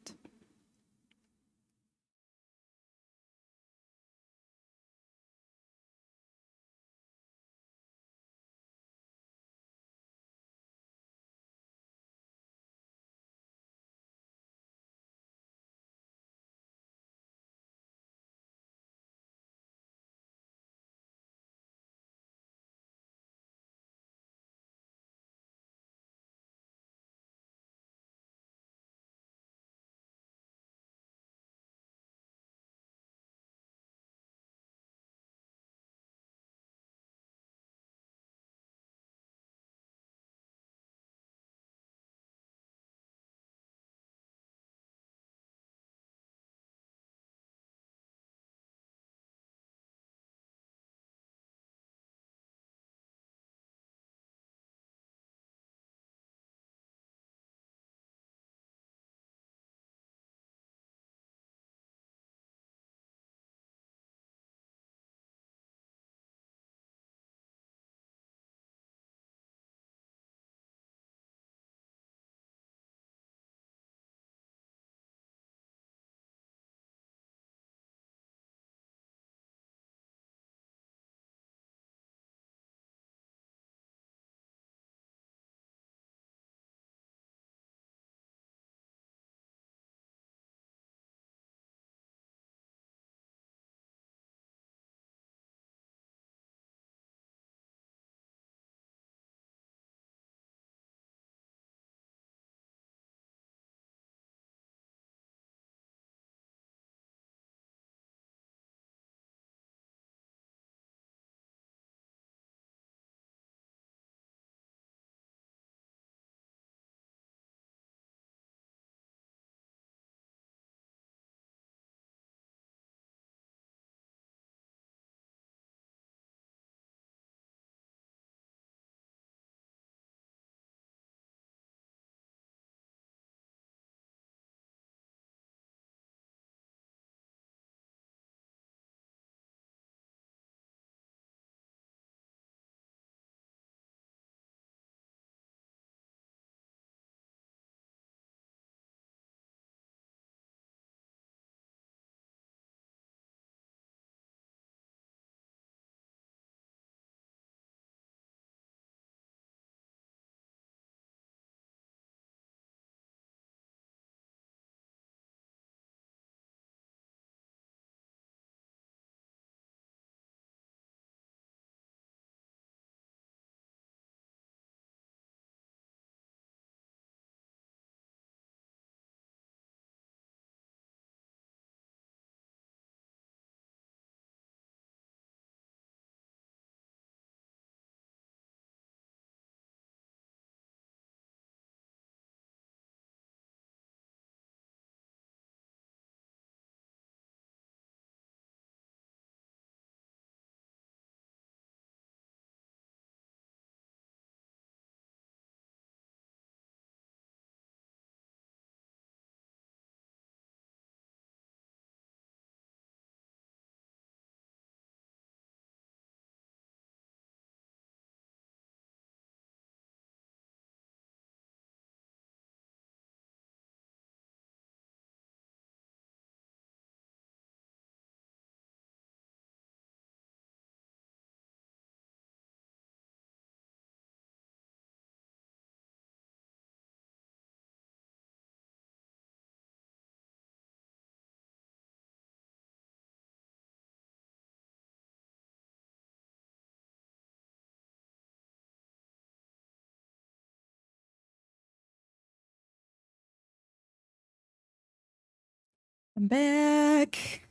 I'm back.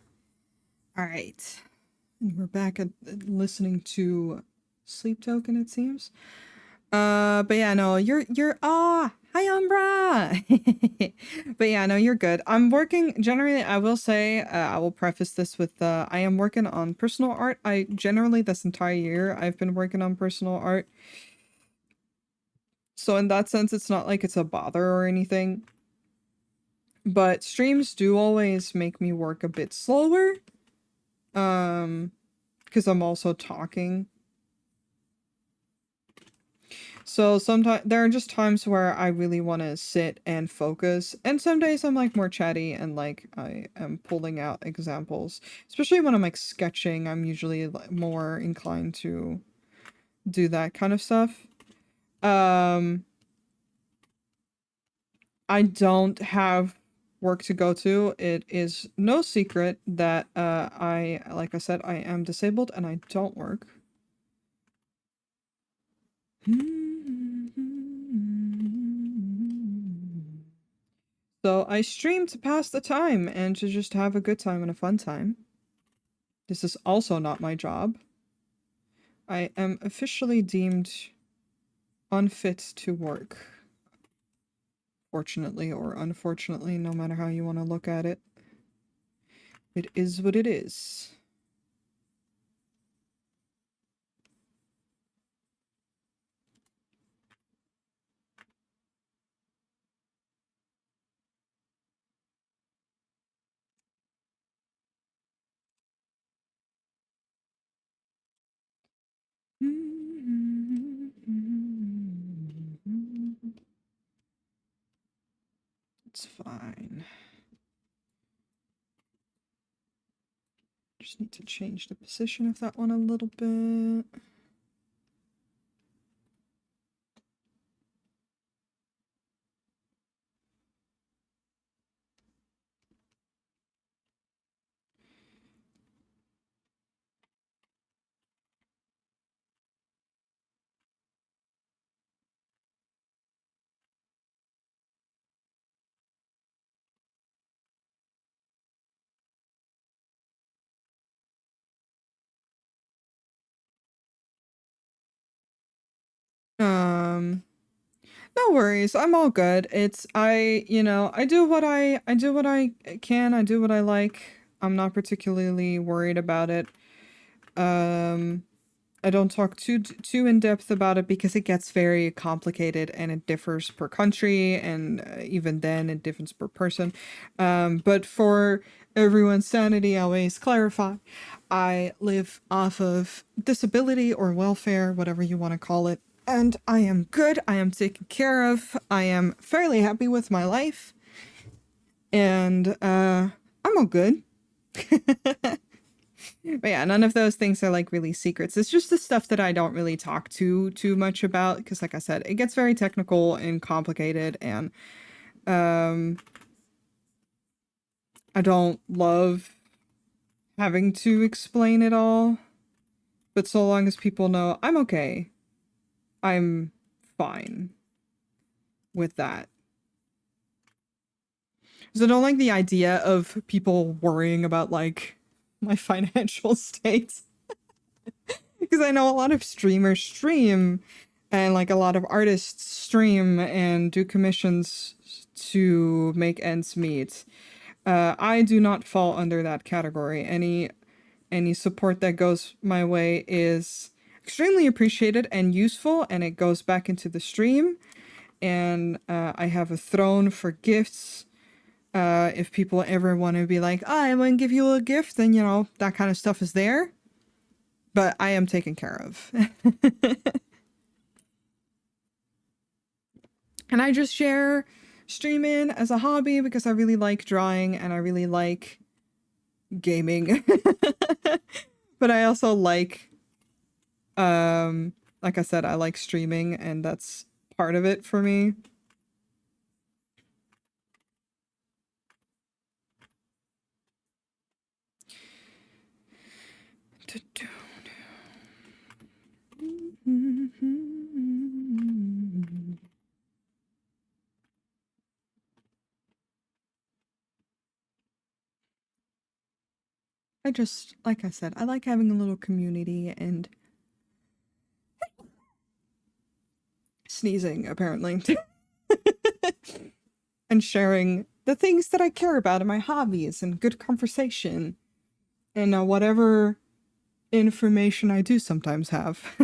All right. And we're back at listening to Sleep Token, it seems. But yeah, no, you're hi Umbra. But yeah, no, you're good. I'm working generally, I will say, I will preface this with I am working on personal art. I generally this entire year I've been working on personal art. So in that sense, it's not like it's a bother or anything. But streams do always make me work a bit slower. Because I'm also talking. So sometimes there are just times where I really want to sit and focus, and some days I'm like more chatty and like I am pulling out examples. Especially when I'm like sketching, I'm usually more inclined to do that kind of stuff. Um, I don't have work to go to. It is no secret that like I said, I am disabled and I don't work. So I stream to pass the time and to just have a good time and a fun time. This is also not my job. I am officially deemed unfit to work. Fortunately or unfortunately, no matter how you want to look at it. It is what it is. It's fine. Just need to change the position of that one a little bit. Um, no worries. I'm all good. It's I do what I can. I do what I like. I'm not particularly worried about it. Um, I don't talk too in depth about it because it gets very complicated and it differs per country and even then it differs per person. But for everyone's sanity, I always clarify. I live off of disability or welfare, whatever you want to call it. And I am good. I am taken care of. I am fairly happy with my life. And I'm all good. But yeah, none of those things are like really secrets. It's just the stuff that I don't really talk too much about because like I said, it gets very technical and complicated and um I don't love having to explain it all. But so long as people know I'm okay, I'm fine with that. Because I don't like the idea of people worrying about like my financial state. Because I know a lot of streamers stream and like a lot of artists stream and do commissions to make ends meet. I do not fall under that category. Any support that goes my way is extremely appreciated and useful, and it goes back into the stream. And I have a throne for gifts. If people ever want to be like, oh, I want to give you a gift, then that kind of stuff is there. But I am taken care of. And I just share streaming as a hobby because I really like drawing and I really like gaming. But I also like I said, I like streaming and that's part of it for me. I just, like I said, I like having a little community and sneezing, apparently, and sharing the things that I care about and my hobbies and good conversation and whatever information I do sometimes have.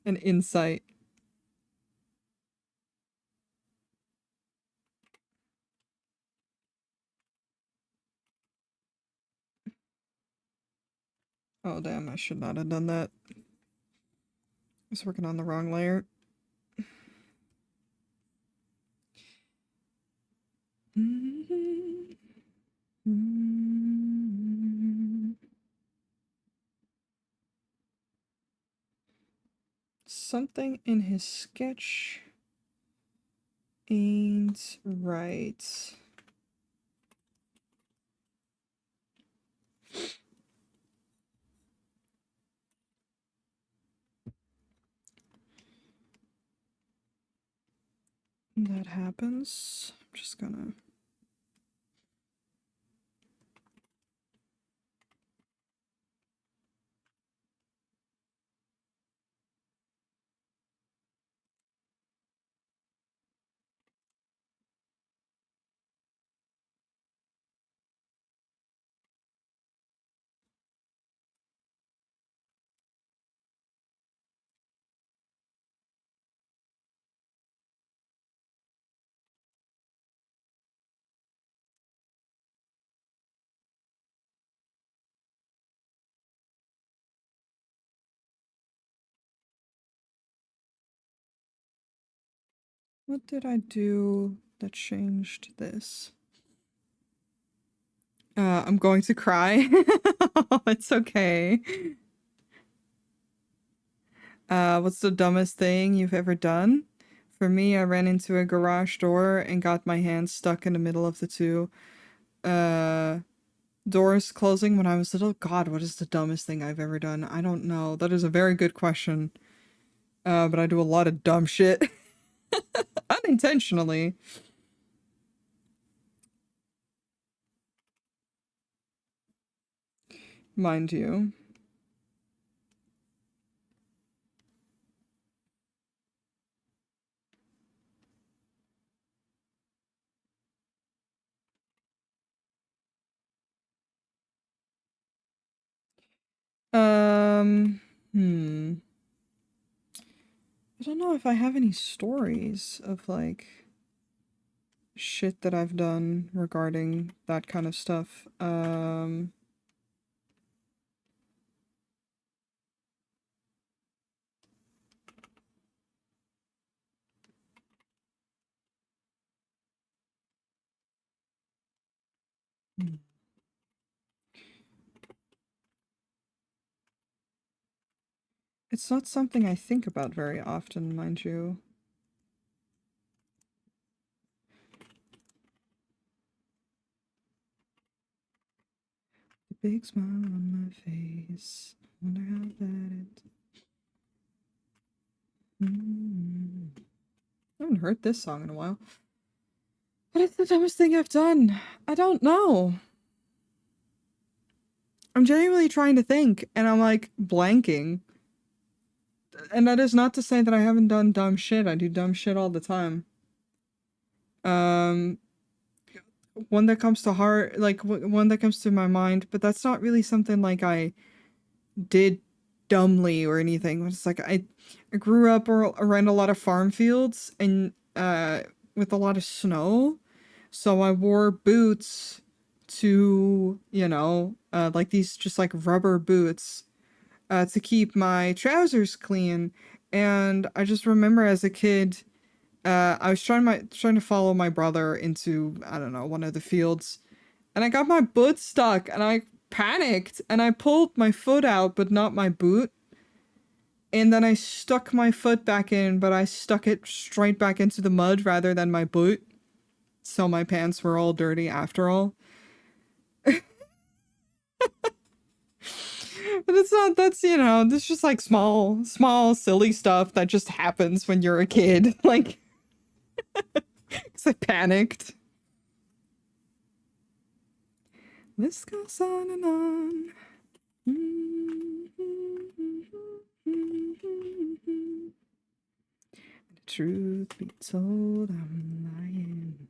An insight. Oh, damn, I should not have done that. I was working on the wrong layer. Something in his sketch ain't right. That happens. I'm just gonna. What did I do that changed this? I'm going to cry. It's okay. What's the dumbest thing you've ever done? For me, I ran into a garage door and got my hand stuck in the middle of the two uh doors closing when I was little. God, what is the dumbest thing I've ever done? I don't know. That is a very good question. But I do a lot of dumb shit. Unintentionally. Mind you. Hmm. I don't know if I have any stories of like shit that I've done regarding that kind of stuff. Hmm. It's not something I think about very often, mind you. The big smile on my face. Wonder how that it. I haven't heard this song in a while. What is the dumbest thing I've done? I don't know. I'm genuinely trying to think, and I'm like blanking. And that is not to say that I haven't done dumb shit. I do dumb shit all the time. Um, one that comes to heart, like one that comes to my mind, but that's not really something like I did dumbly or anything. It's like I grew up around a lot of farm fields and with a lot of snow, so I wore boots to, like these just like rubber boots to keep my trousers clean. And I just remember as a kid, I was trying to follow my brother into, I don't know, one of the fields, and I got my boot stuck, and I panicked, and I pulled my foot out, but not my boot. And then I stuck my foot back in, but I stuck it straight back into the mud rather than my boot. So my pants were all dirty after all. But it's not, that's, this just like small, silly stuff that just happens when you're a kid. Like, because I panicked. This goes on and on. The truth be told, I'm lying.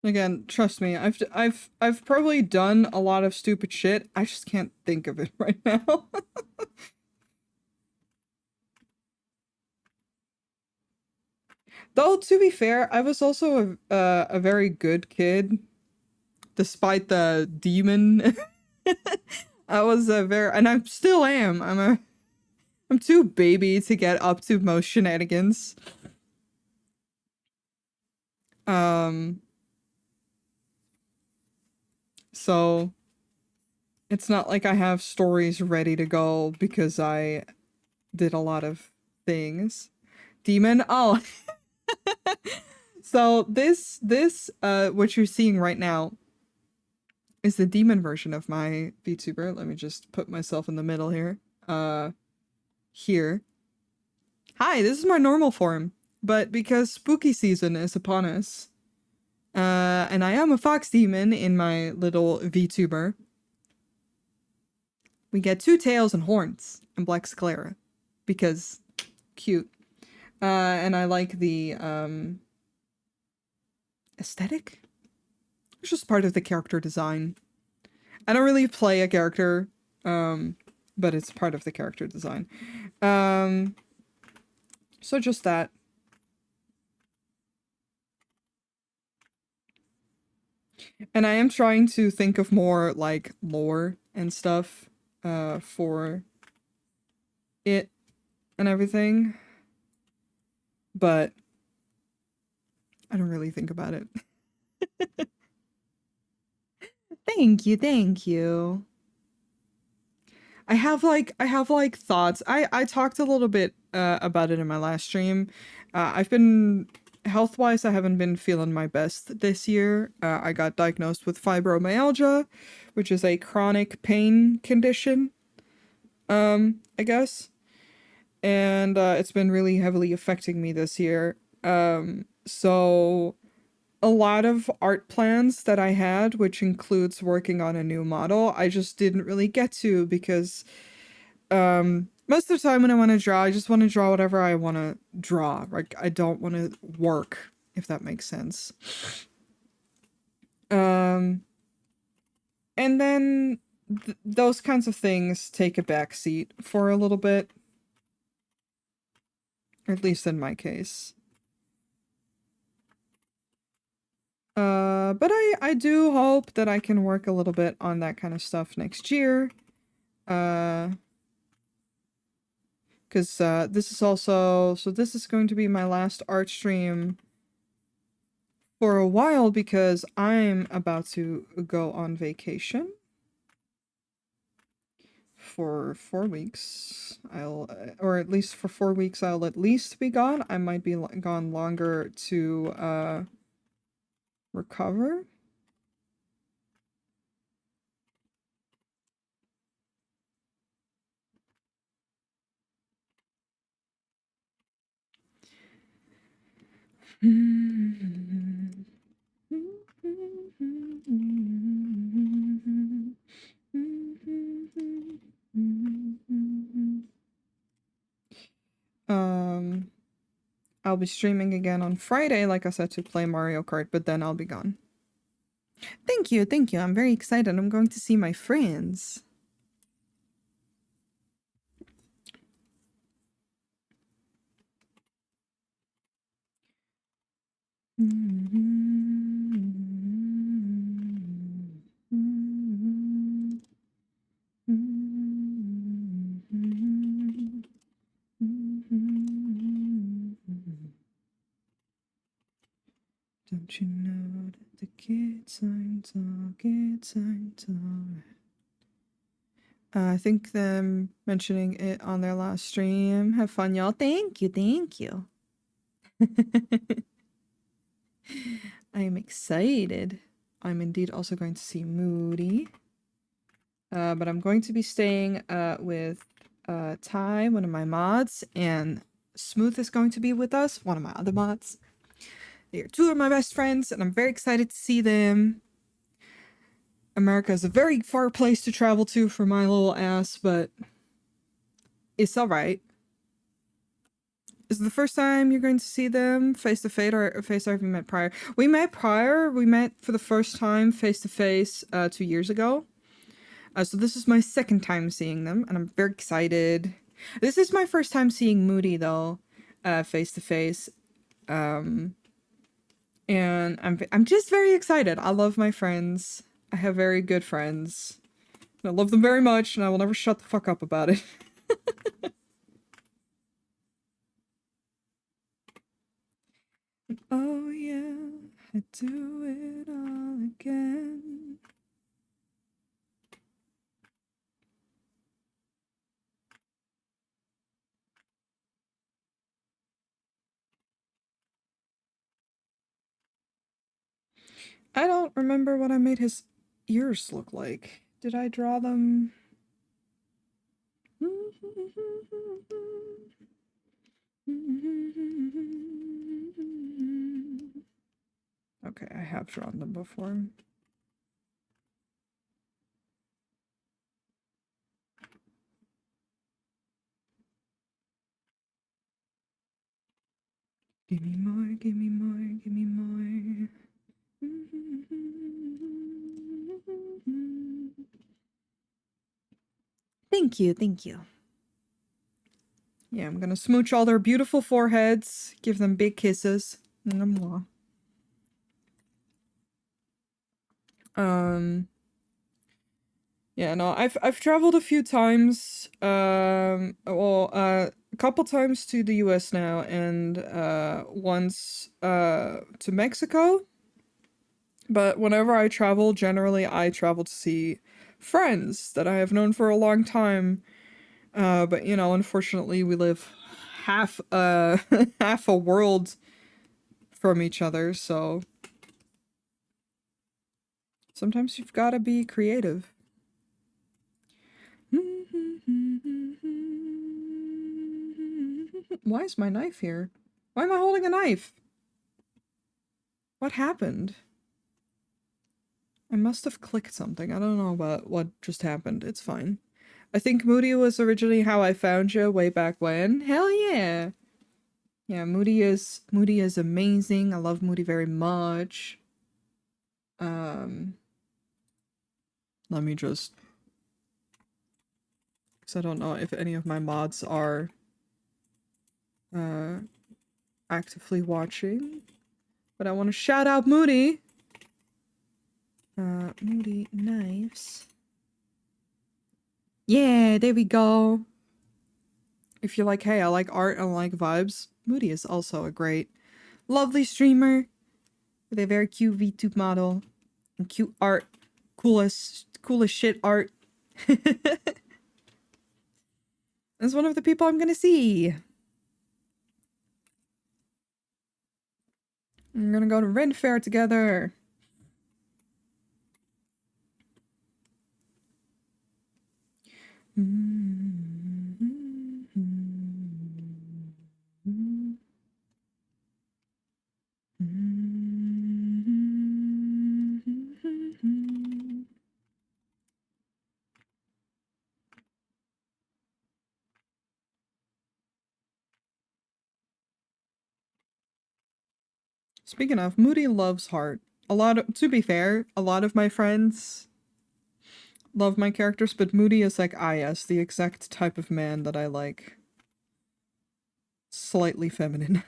Again, trust me, I've probably done a lot of stupid shit. I just can't think of it right now. Though to be fair, I was also a very good kid, despite the demon. I was a very, and I still am. I'm too baby to get up to most shenanigans. Um, so it's not like I have stories ready to go because I did a lot of things. Demon? Oh. So this what you're seeing right now is the demon version of my VTuber. Let me just put myself in the middle here. Here. Hi, this is my normal form. But because spooky season is upon us, and I am a fox demon in my little VTuber, we get two tails and horns and black sclera. Because cute. And I like the aesthetic. It's just part of the character design. I don't really play a character, but it's part of the character design. So just that. And I am trying to think of more like lore and stuff for it and everything. But I don't really think about it. Thank you, thank you. I have like thoughts. I talked a little bit about it in my last stream. I've been health wise, I haven't been feeling my best this year. I got diagnosed with fibromyalgia, which is a chronic pain condition. I guess, and it's been really heavily affecting me this year. So a lot of art plans that I had, which includes working on a new model, I just didn't really get to because most of the time when I want to draw, I just want to draw whatever I want to draw. Like I don't want to work, if that makes sense. Um and then those kinds of things take a back seat for a little bit, or at least in my case. But I do hope that I can work a little bit on that kind of stuff next year. Uh because this is also, so this is going to be my last art stream for a while because I'm about to go on vacation for 4 weeks. Or at least for 4 weeks, I'll at least be gone. I might be gone longer to recover. Um, I'll be streaming again on Friday, like I said, to play Mario Kart, but then I'll be gone. Thank you, thank you. I'm very excited. I'm going to see my friends. Don't you know that the kids aren't all kids aren't alright? I think them mentioning it on their last stream. Have fun, y'all. Thank you, thank you. I am excited. I'm indeed also going to see Moody. But I'm going to be staying with Ty, one of my mods, and Smooth is going to be with us, one of my other mods. They are two of my best friends, and I'm very excited to see them. America is a very far place to travel to for my little ass, but it's alright. Is it the first time you're going to see them face to face, or have you met prior? We met prior. We met for the first time face to face 2 years ago. So this is my second time seeing them, and I'm very excited. This is my first time seeing Moody, though, face to face. And I'm just very excited. I love my friends. I have very good friends. I love them very much, and I will never shut the fuck up about it. Oh yeah, I do it all again. I don't remember what I made his ears look like. Did I draw them? Okay, I have drawn them before. Give me more, give me more, give me more. Thank you, thank you. Yeah, I'm gonna smooch all their beautiful foreheads, give them big kisses. Mwah. Yeah, no, I've traveled a few times. A couple times to the US now, and once to Mexico. But whenever I travel, generally I travel to see friends that I have known for a long time. But you know, unfortunately, we live half half a world from each other, so sometimes you've got to be creative. Why is my knife here? Why am I holding a knife? What happened? I must have clicked something. I don't know about what just happened. It's fine. I think Moody was originally how I found you way back when. Hell yeah. Yeah, Moody is amazing. I love Moody very much. Let me just, because I don't know if any of my mods are actively watching, but I want to shout out Moody. Moody Knives. Yeah, there we go. If you're like, hey, I like art and I like vibes, Moody is also a great, lovely streamer with a very cute VTube model and cute art. Coolest shit art. Is one of the people I'm gonna see. We're gonna go to Ren Fair together. Speaking of, Moody loves heart. To be fair, a lot of my friends love my characters, but Moody is like, yes, the exact type of man that I like. Slightly feminine.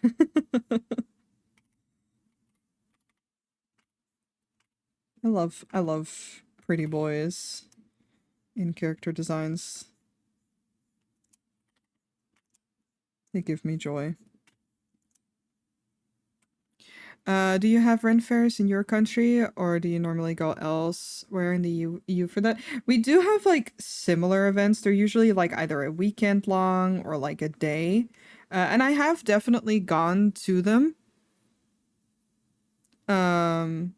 I love pretty boys in character designs. They give me joy. Do you have Ren fairs in your country, or do you normally go elsewhere in the EU for that? We do have like similar events. They're usually like either a weekend long or like a day. And I have definitely gone to them. Um,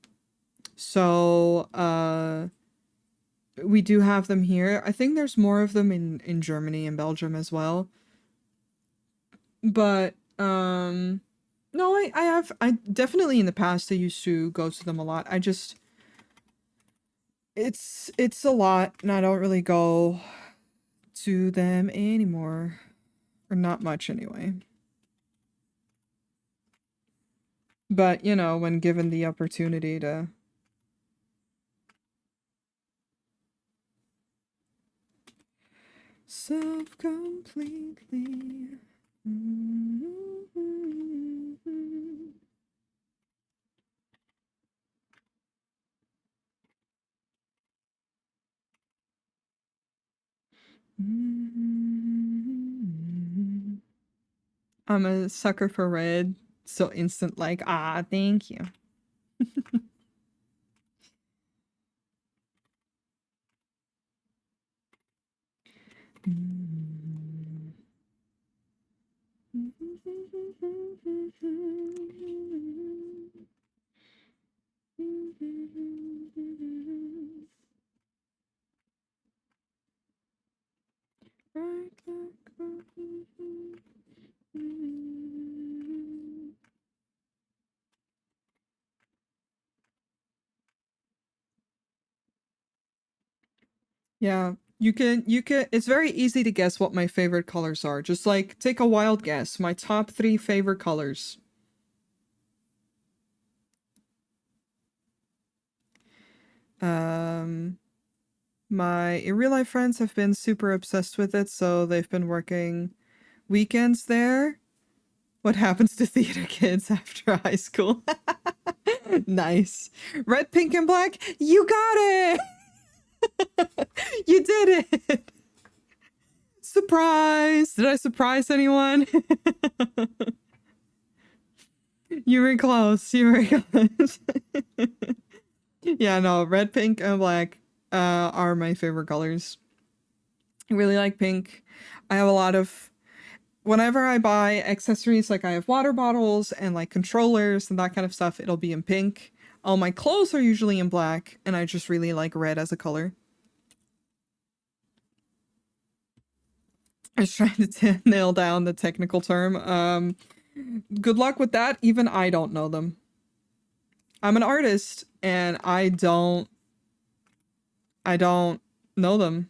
so we do have them here. I think there's more of them in Germany and Belgium as well. But no, I definitely in the past I used to go to them a lot. I just it's a lot and I don't really go to them anymore. Or not much anyway. But, you know, when given the opportunity to self completely. I'm a sucker for red, so instant like, ah, thank you. Yeah, you can it's very easy to guess what my favorite colors are. Just like take a wild guess. My top 3 favorite colors. Um my in real life friends have been super obsessed with it, so they've been working weekends there. What happens to theater kids after high school? Nice. Red, pink, and black. You got it. You did it. Surprise. Did I surprise anyone? You were close. You were close. Yeah, no, red, pink, and black are my favorite colors. I really like pink. I have a lot of whenever I buy accessories, like I have water bottles and like controllers and that kind of stuff, it'll be in pink. All my clothes are usually in black, and I just really like red as a color. I was trying to nail down the technical term. Good luck with that. Even I don't know them. I'm an artist, and I don't know them.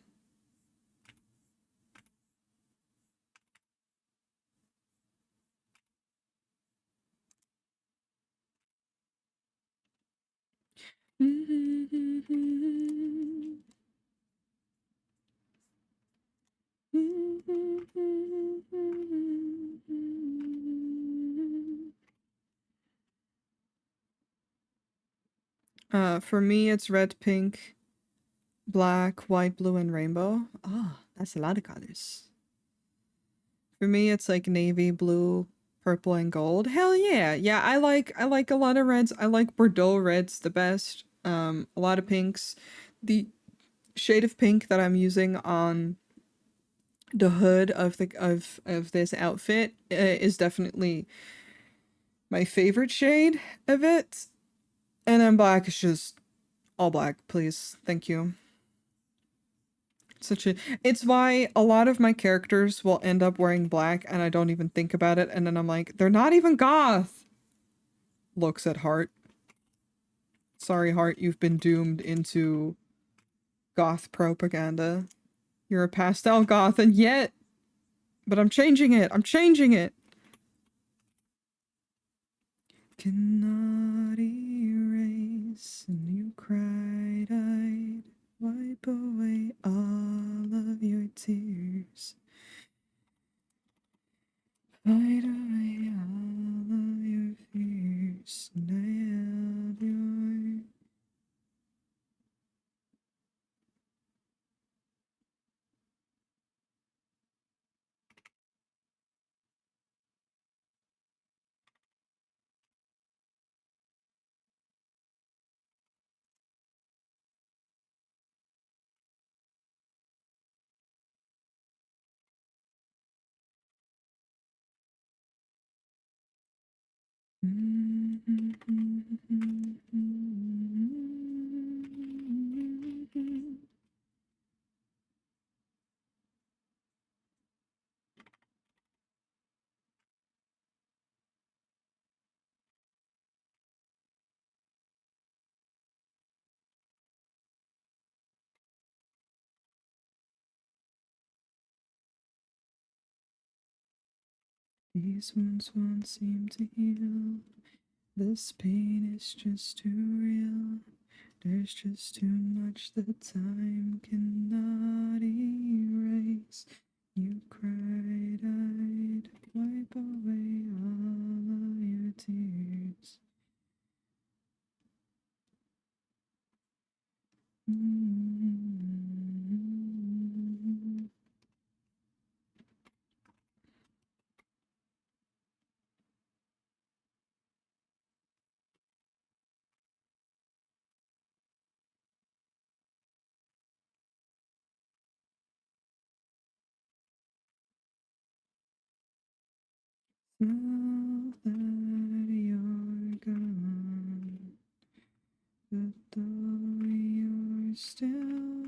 For me, it's red, pink, black, white, blue, and rainbow. Oh, that's a lot of colors. For me, it's like navy, blue, purple, and gold. Hell yeah. Yeah, I like a lot of reds. I like Bordeaux reds the best. A lot of pinks. The shade of pink that I'm using on the hood of this outfit is definitely my favorite shade of it. And then black is just all black, please. Thank you. Such a It's why a lot of my characters will end up wearing black and I don't even think about it, and then I'm like, they're not even goth. Looks at Heart. Sorry, Heart, you've been doomed into goth propaganda. You're a pastel goth, and yet, but I'm changing it. I'm changing it. Cannot erase, and you cried, I'd wipe away all of your tears. Fight away all of your fears, and I held your These wounds won't seem to heal. This pain is just too real. There's just too much that time cannot erase. You cried, I'd wipe away all of your tears. Now that you're gone, but though you're still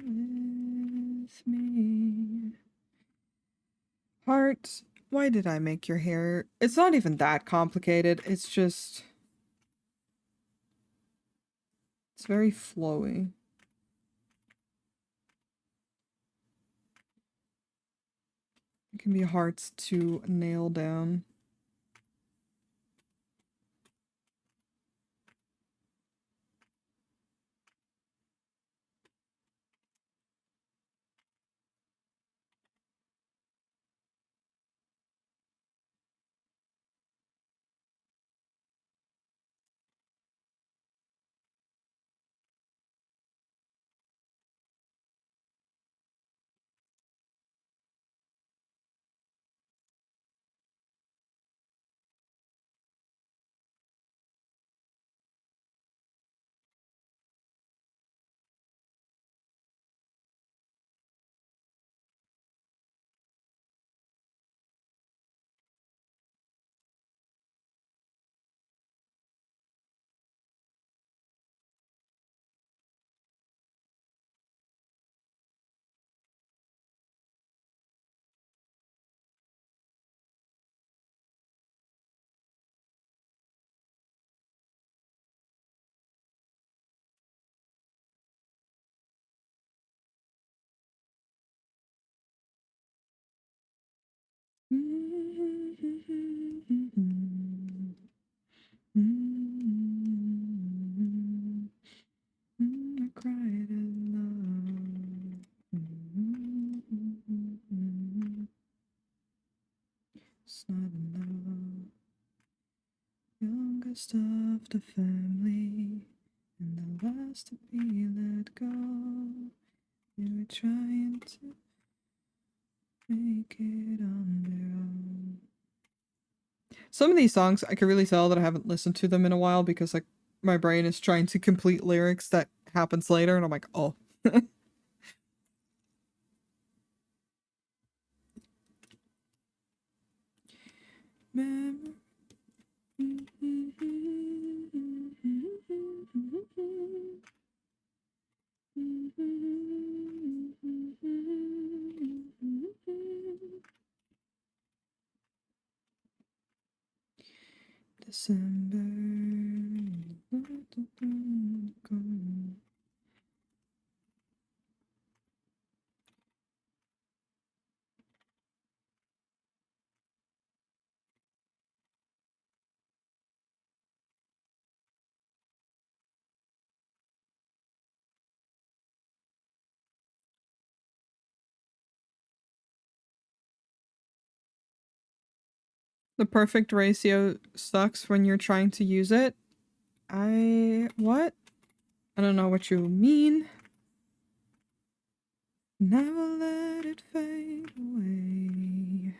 with me. Heart, why did I make your hair? It's not even that complicated. It's just. It's very flowy. It can be hard to nail down. I cried in love. It's not enough. Youngest of the family, and the last to be let go. They were trying to make it on their own. Some of these songs, I can really tell that I haven't listened to them in a while because like my brain is trying to complete lyrics that happens later, and I'm like, oh. December. The perfect ratio sucks when you're trying to use it. What? I don't know what you mean. Never let it fade away.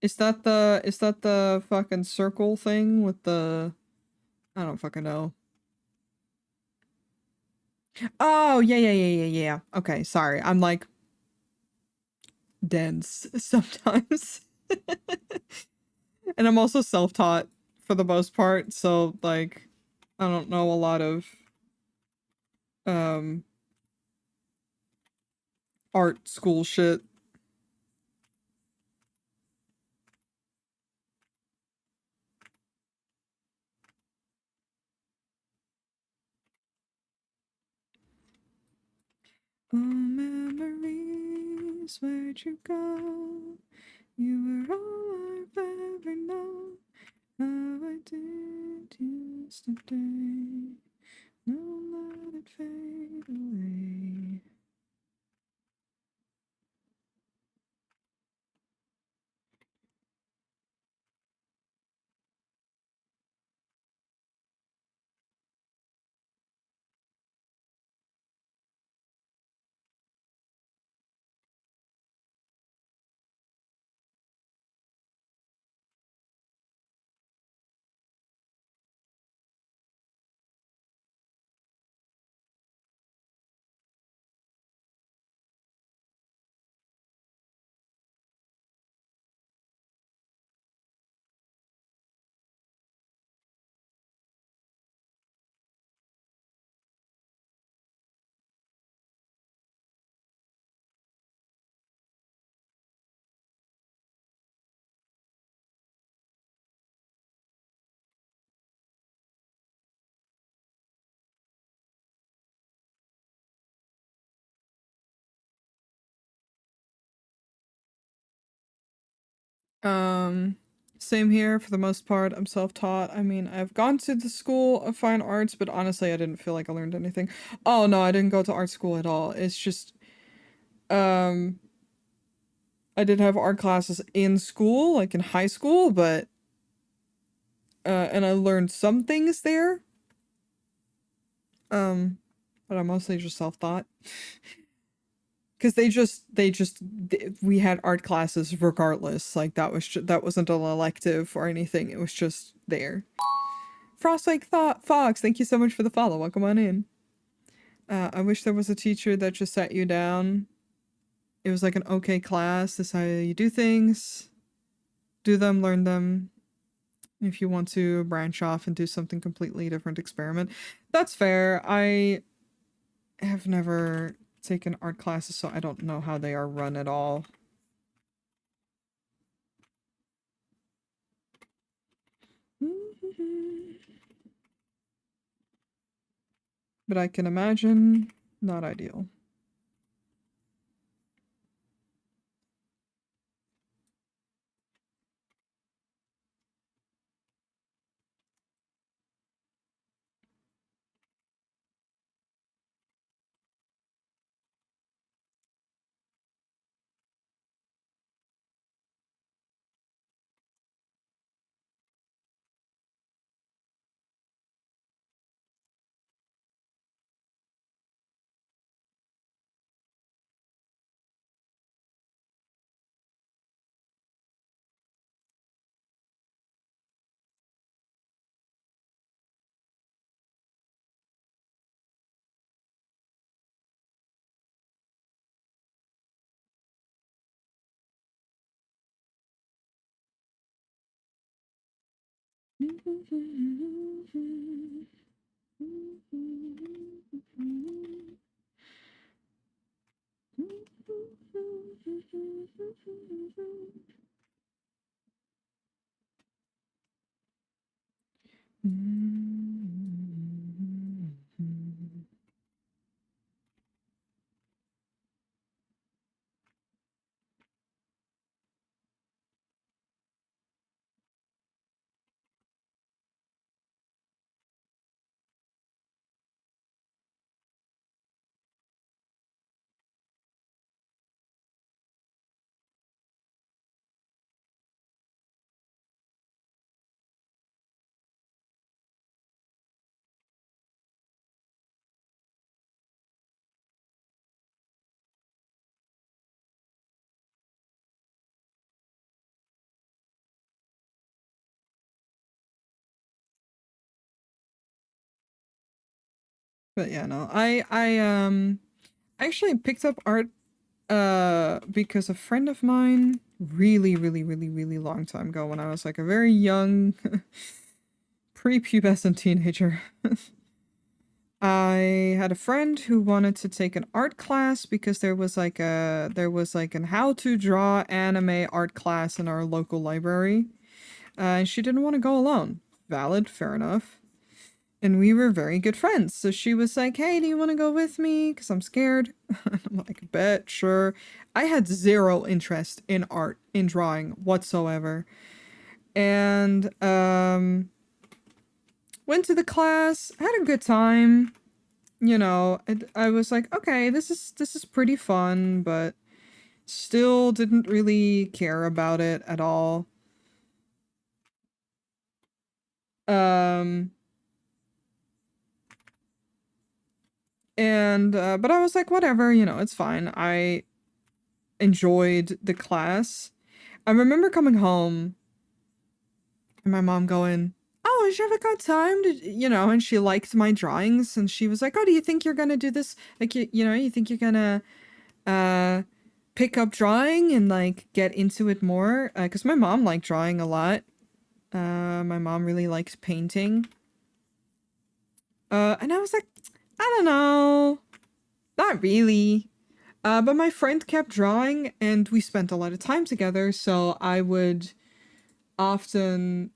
Is that the fucking circle thing with the I don't fucking know. Oh, yeah, yeah, yeah, yeah, yeah. Okay, sorry. I'm like dense sometimes. And I'm also self-taught for the most part, so like I don't know a lot of um art school shit. Oh, memories, where'd you go? You were all I've ever known. How I did yesterday. No, let it fade away. Um, Same here for the most part. I'm self-taught. I mean, I've gone to the school of fine arts, but honestly, I didn't feel like I learned anything. Oh no, I didn't go to art school at all. It's just um I did have art classes in school, like in high school, but and I learned some things there. Um, but I'm mostly just self-taught. Because we had art classes regardless. Like that wasn't an elective or anything. It was just there. Frostwake Thought Fox, thank you so much for the follow. Welcome on in. I wish there was a teacher that just sat you down. It was like an okay class. This is how you do things. Do them, learn them. If you want to branch off and do something completely different, experiment. That's fair. I have never taken art classes, so I don't know how they are run at all. But I can imagine not ideal. But yeah, no. I actually picked up art because a friend of mine really long time ago when I was like a very young prepubescent teenager. I had a friend who wanted to take an art class because there was like an how to draw anime art class in our local library. And she didn't want to go alone. Valid, fair enough. And we were very good friends. So she was like, "Hey, do you want to go with me? Because I'm scared." I'm like, "Bet, sure." I had zero interest in art, in drawing whatsoever. And went to the class, had a good time. I was like, "Okay, this is pretty fun," but still didn't really care about it at all. Um and but I was like, "Whatever, it's fine." I enjoyed the class. I remember coming home and my mom going, "Oh, did you have a good time?" And she liked my drawings and she was like, "Oh, do you think you're gonna do this? Like, you think you're gonna uh pick up drawing and like get into it more?" Because my mom liked drawing a lot. My mom really liked painting. And I was like, "I don't know, not really." But my friend kept drawing and we spent a lot of time together, so I would often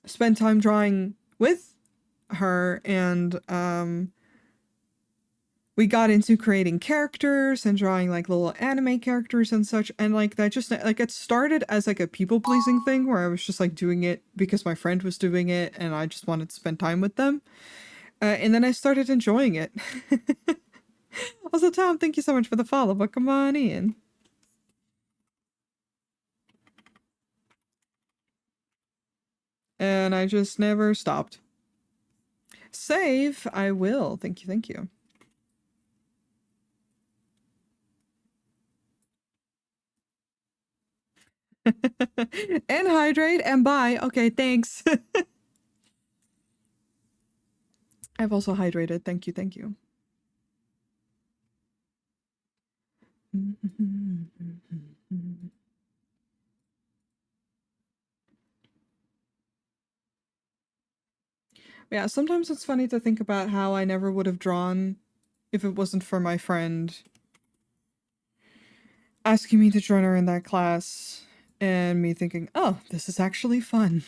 spend time drawing with her, and we got into creating characters and drawing like little anime characters and such, and like that just like it started as like a people pleasing thing where I was just like doing it because my friend was doing it and I just wanted to spend time with them. And then I started enjoying it. Also, Tom, thank you so much for the follow, but come on in. And I just never stopped. Save, I will. Thank you, thank you. And hydrate and bye. Okay, thanks. I've also hydrated. Thank you, thank you. Yeah, sometimes it's funny to think about how I never would have drawn if it wasn't for my friend asking me to join her in that class and me thinking, "Oh, this is actually fun."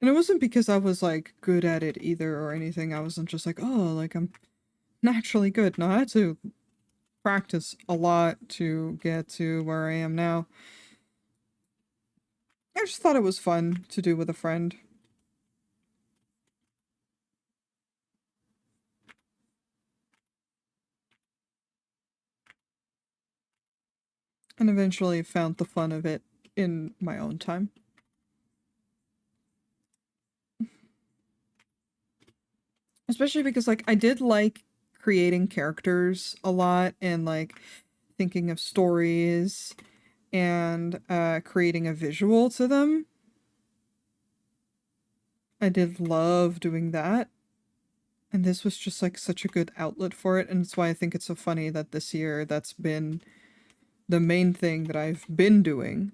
And it wasn't because I was like good at it either or anything. I wasn't just like, "Oh, like I'm naturally good." No, I had to practice a lot to get to where I am now. I just thought it was fun to do with a friend. And eventually found the fun of it in my own time. Especially because like I did like creating characters a lot and like thinking of stories and creating a visual to them. I did love doing that. And this was just like such a good outlet for it. And it's why I think it's so funny that this year that's been the main thing that I've been doing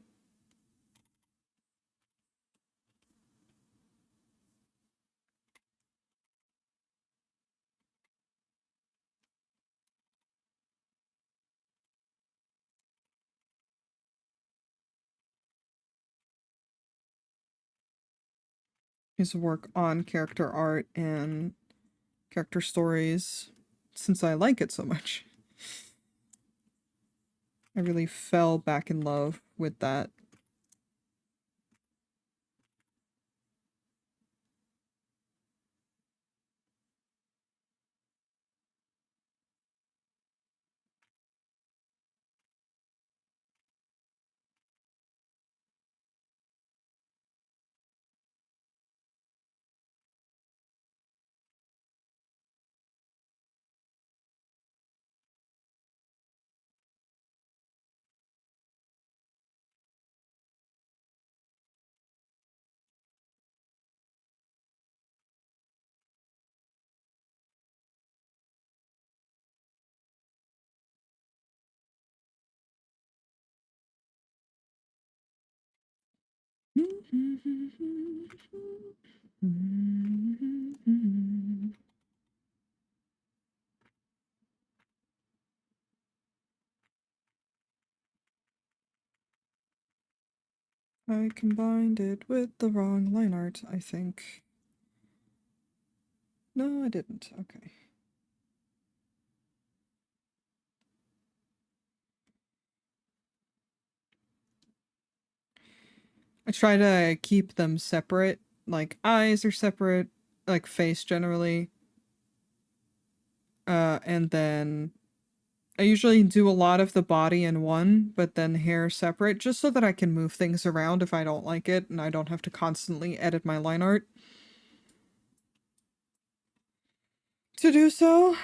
is work on character art and character stories since I like it so much. I really fell back in love with that. I combined it with the wrong line art, I think. No, I didn't. Okay. I try to keep them separate. Like, eyes are separate, like face generally. And then I usually do a lot of the body in one, but then hair separate, just so that I can move things around if I don't like it, and I don't have to constantly edit my line art to do so.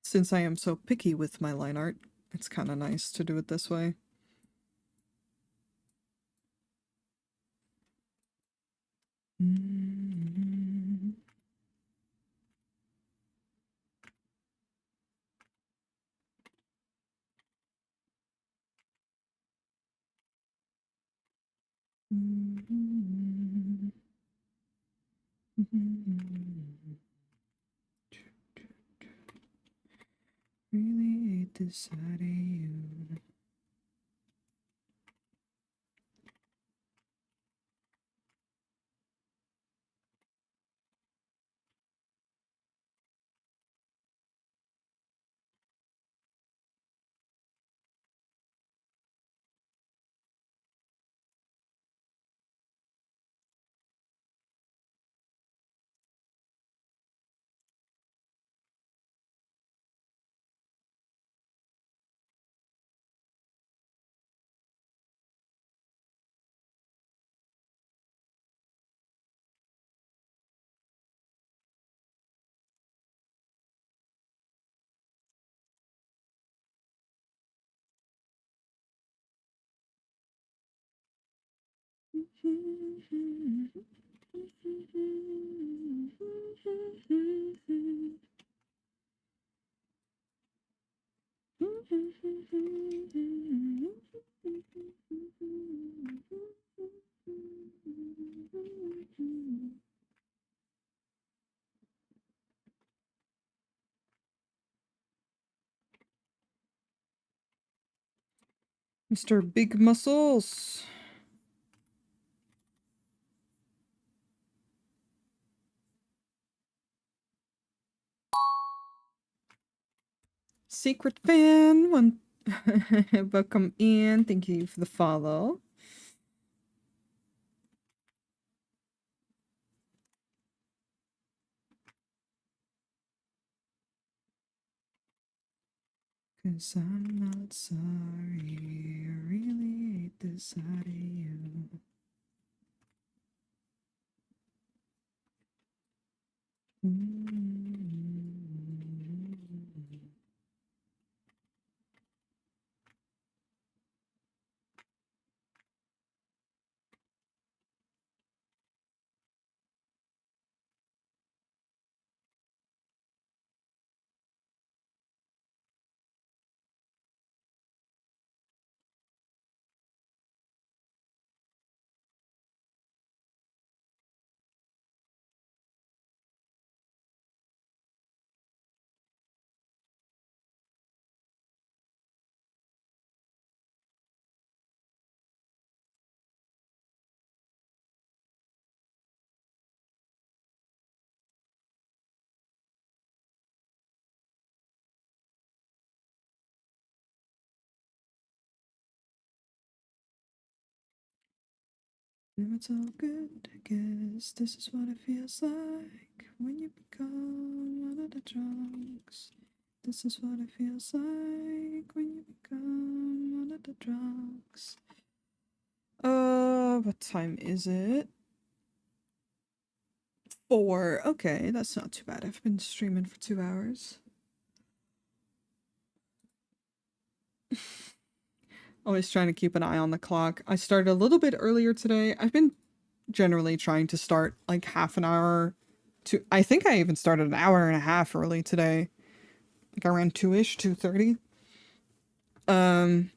Since I am so picky with my line art, it's kind of nice to do it this way. Really hate this side of you. Mr. Big Muscles. Secret fan, one welcome in. Thank you for the follow. Cause I'm not sorry. I really hate this side of you. Now it's all good, I guess this is what it feels like when you become one of the drugs. This is what it feels like when you become one of the drugs. What time is it? 4. Okay, that's not too bad. I've been streaming for 2 hours. Always trying to keep an eye on the clock. I started a little bit earlier today. I've been generally trying to start like half an hour to I think I even started an hour and a half early today. Like around 2ish, 2:30. Um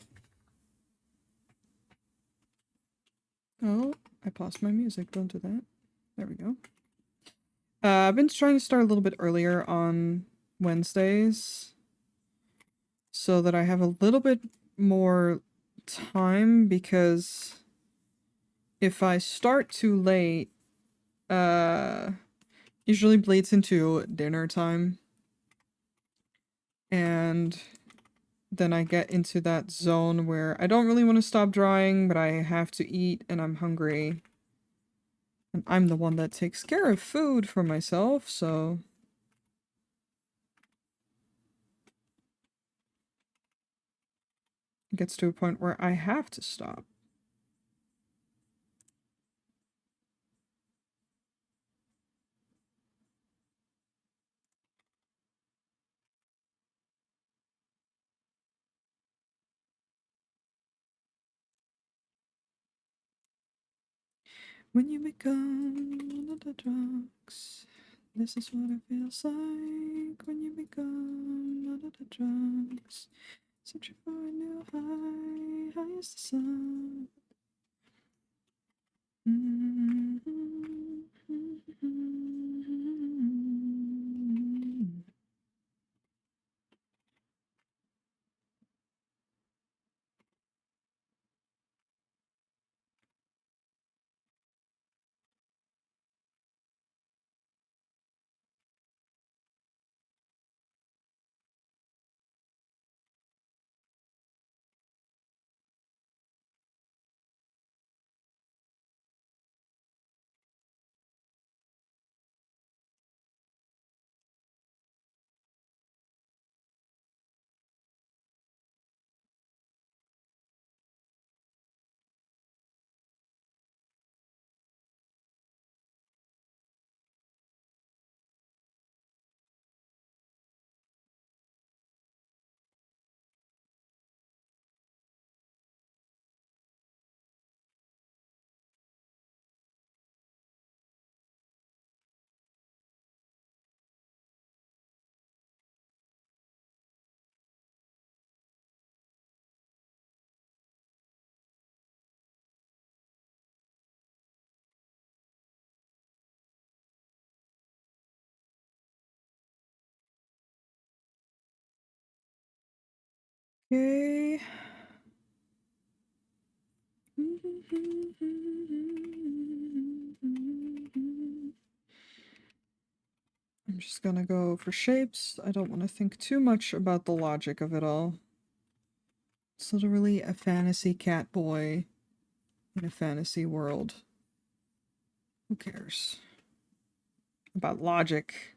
oh, I paused my music. Don't do that. There we go. I've been trying to start a little bit earlier on Wednesdays so that I have a little bit more time because if I start too late, uh usually bleeds into dinner time. And then I get into that zone where I don't really want to stop drawing, but I have to eat and I'm hungry. And I'm the one that takes care of food for myself, so it gets to a point where I have to stop. When you become one of the drugs, this is what it feels like when you become one of the drugs. Searching for a new high, high as the sun. Okay. I'm just gonna go for shapes. I don't want to think too much about the logic of it all. It's literally a fantasy cat boy in a fantasy world. Who cares about logic?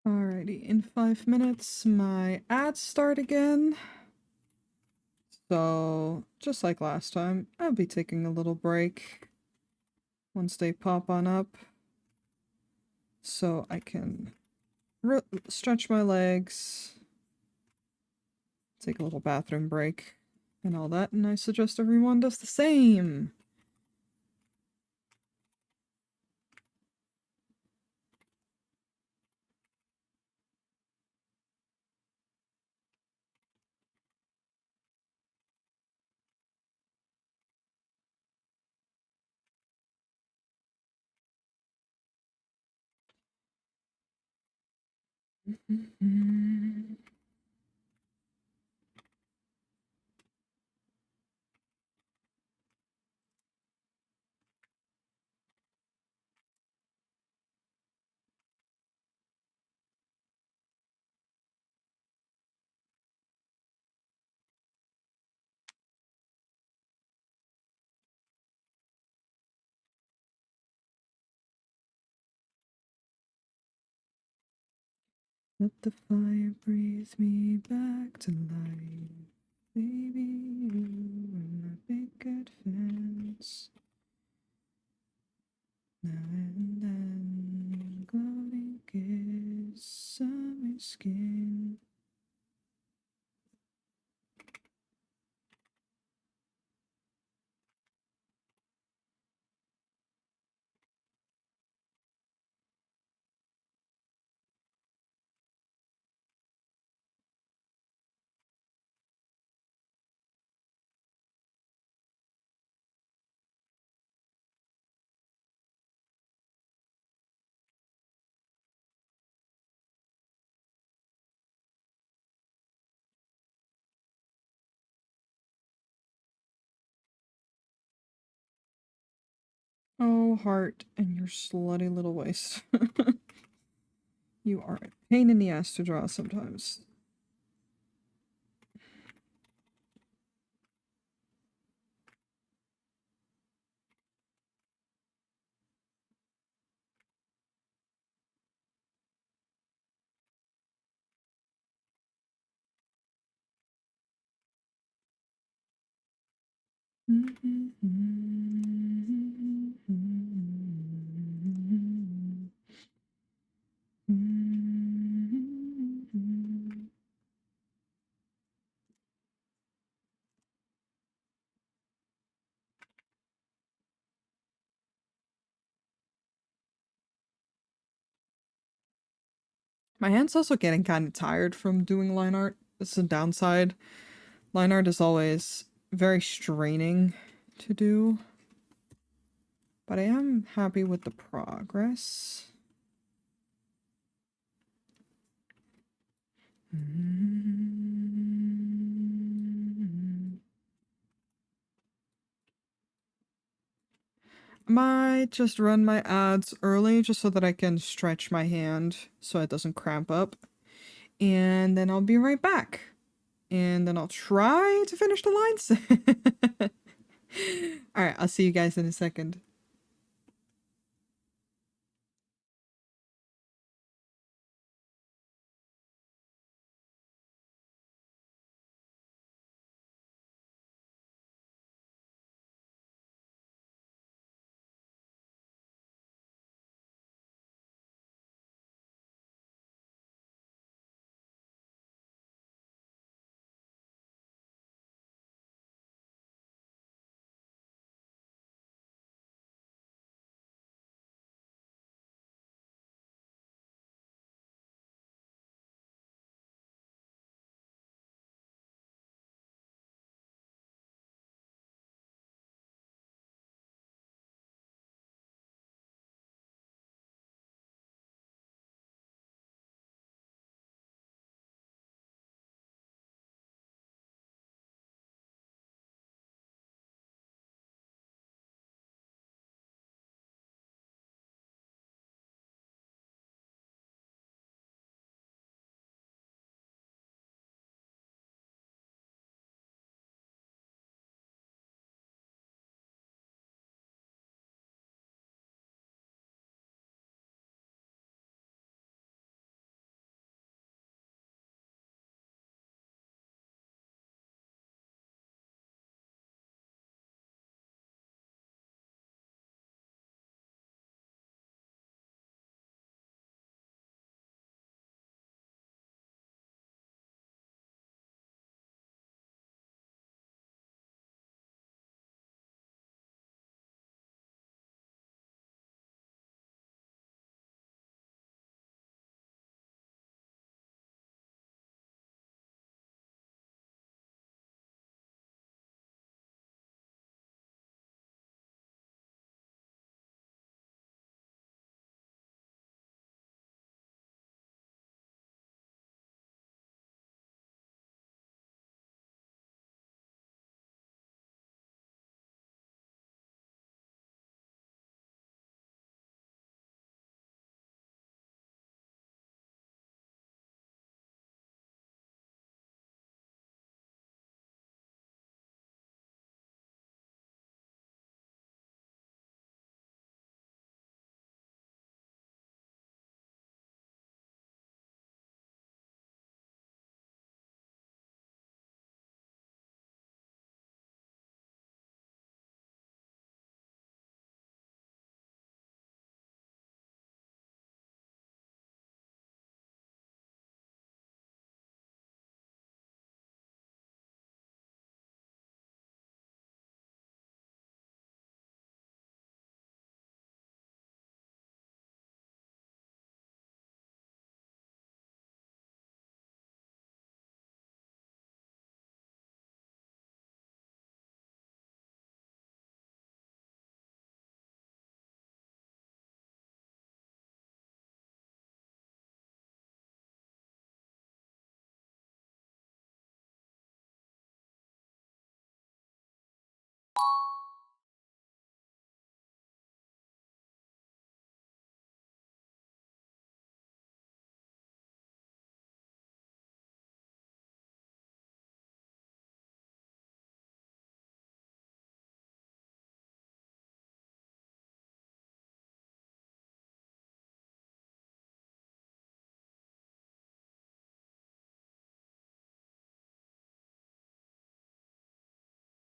Alrighty, in 5 minutes, my ads start again. So, just like last time, I'll be taking a little break once they pop on up so I can stretch my legs, take a little bathroom break, and all that, and I suggest everyone does the same. Let the fire breathe me back to life. Baby, you are my picket fence. Now and then, gloating kiss on my skin. Oh, heart and your slutty little waist. You are a pain in the ass to draw sometimes. My hand's also getting kind of tired from doing line art. This is a downside. Line art is always very straining to do, but I am happy with the progress. Might just run my ads early just so that I can stretch my hand so it doesn't cramp up. And then I'll be right back. And then I'll try to finish the lines. Alright, I'll see you guys in a second.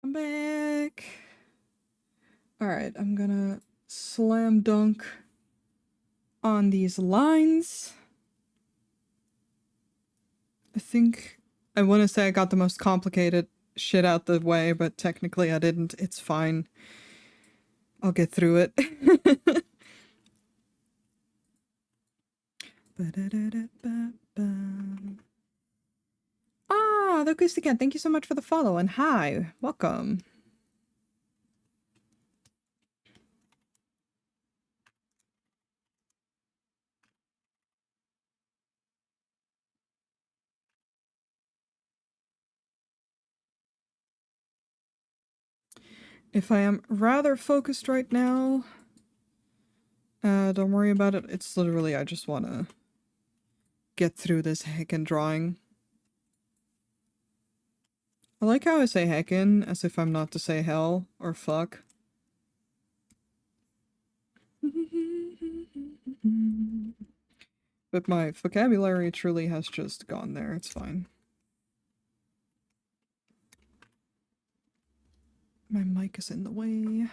I'm back. Alright, I'm gonna slam dunk on these lines. I think I want to say I got the most complicated shit out the way, but technically I didn't. It's fine. I'll get through it. Ah, the acoustic again. Thank you so much for the follow and hi. Welcome. If I am rather focused right now, don't worry about it. It's literally, I just want to get through this heckin' drawing. I like how I say heckin' as if I'm not to say hell or fuck. But my vocabulary truly has just gone there. It's fine. My mic is in the way.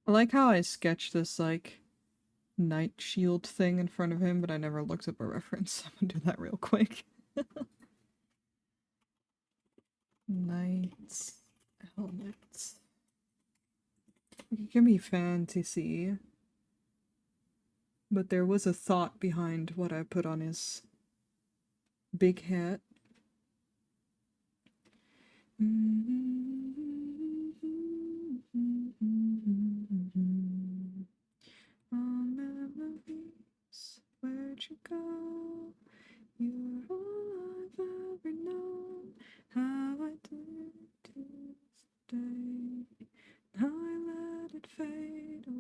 I like how I sketched this, like, knight shield thing in front of him, but I never looked up a reference. I'm gonna do that real quick. Knight's helmet. It can be fantasy, but there was a thought behind what I put on his big hat. Oh, memories, where'd you go? You're all I've ever known. How I did to fade away.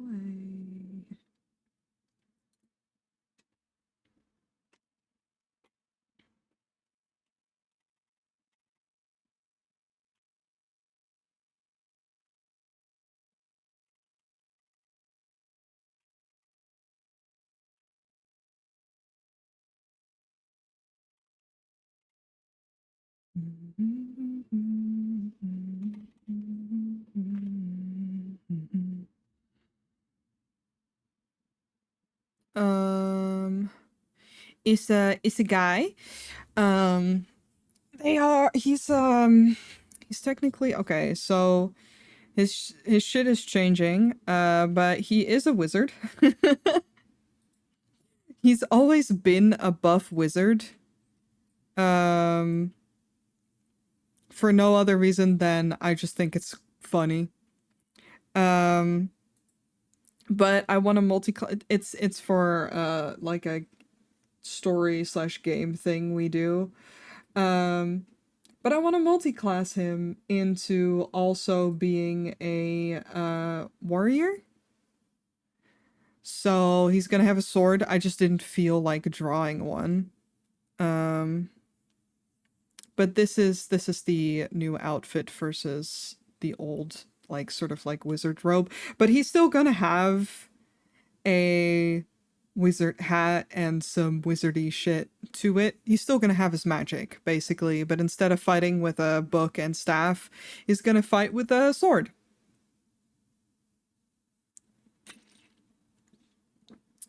Um, is a guy. Um, they are. He's technically okay. So his shit is changing. But he is a wizard. He's always been a buff wizard. Um, for no other reason than I just think it's funny. Um, but I want to multi. It's for like a story slash game thing we do. Um, but I want to multi-class him into also being a warrior. So he's gonna have a sword. I just didn't feel like drawing one. Um, but this is the new outfit versus the old like sort of like wizard robe. But he's still gonna have a wizard hat and some wizardy shit to it. He's still gonna have his magic, basically, but instead of fighting with a book and staff, he's gonna fight with a sword.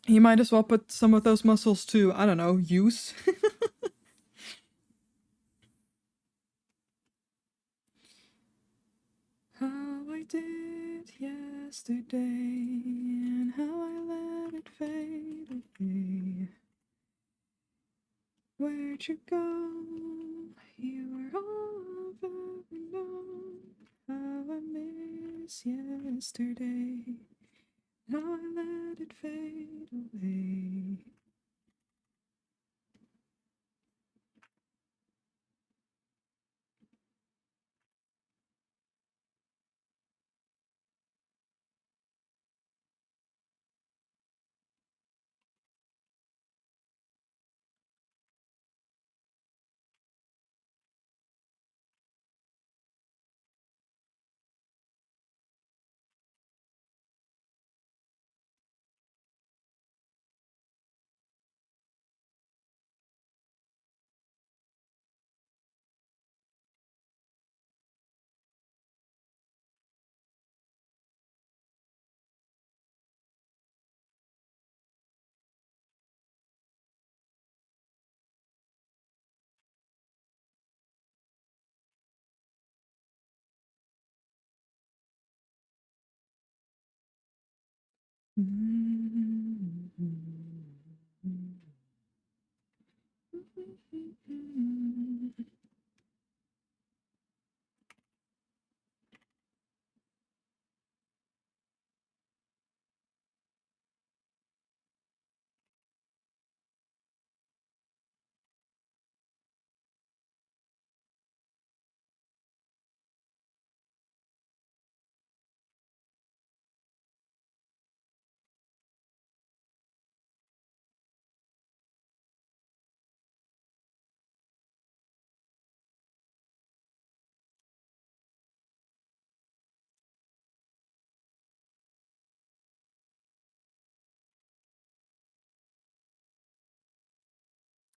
He might as well put some of those muscles to, I don't know, use. How I did yesterday and how I let it fade away. Where'd you go? You were all I've ever known. How I miss yesterday. How I let it fade away.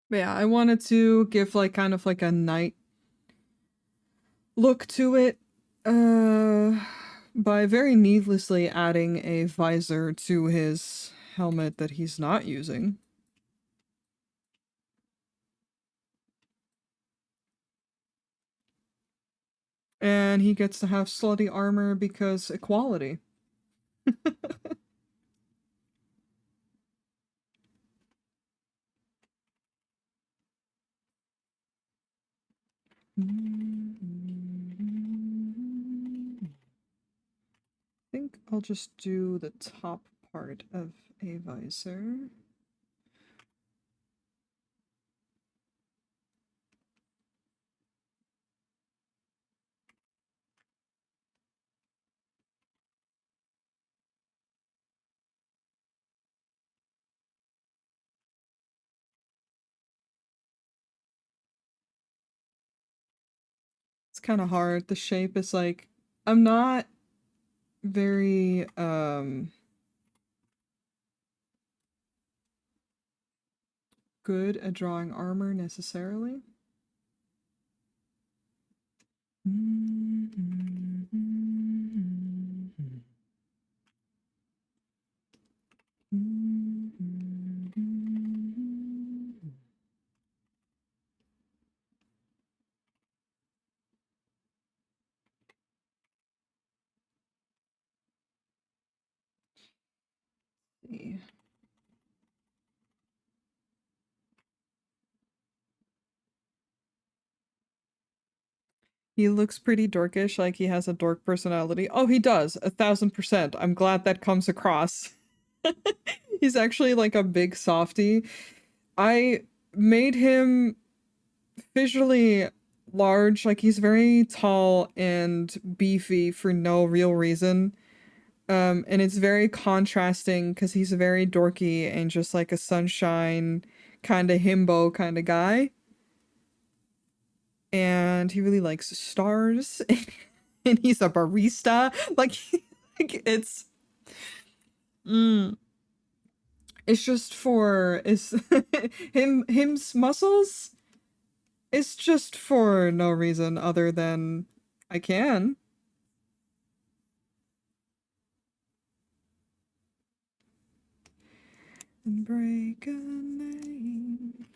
But yeah, I wanted to give like kind of like a knight look to it. By very needlessly adding a visor to his helmet that he's not using. And he gets to have slutty armor because equality. I think I'll just do the top part of a visor. kind of hard. The shape is like I'm not very good at drawing armor necessarily. See. He looks pretty dorkish, like he has a dork personality. Oh, he does, 1,000%. I'm glad that comes across. He's actually like a big softy. I made him visually large, like he's very tall and beefy for no real reason. And it's very contrasting because he's very dorky and just like a sunshine kind of himbo kind of guy. And he really likes stars. And he's a barista. Like mm, it's just for it's him's muscles. It's just for no reason other than I can. And break a name.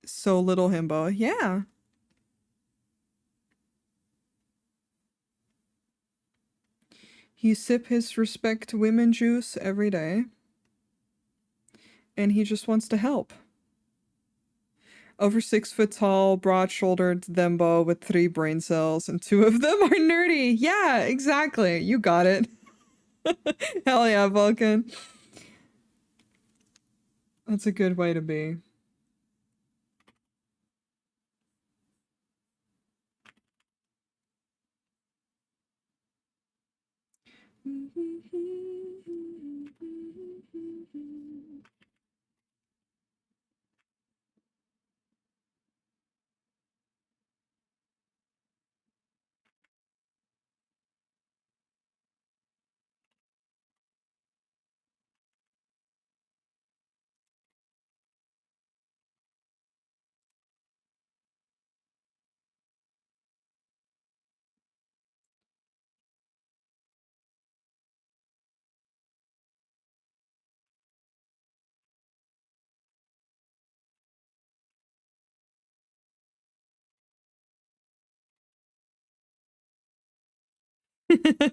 So little himbo. Yeah. He sip his respect women juice every day. And he just wants to help. Over 6 foot tall, broad shouldered Thembo with 3 brain cells, and 2 of them are nerdy. Yeah, exactly. You got it. Hell yeah, Vulcan. That's a good way to be.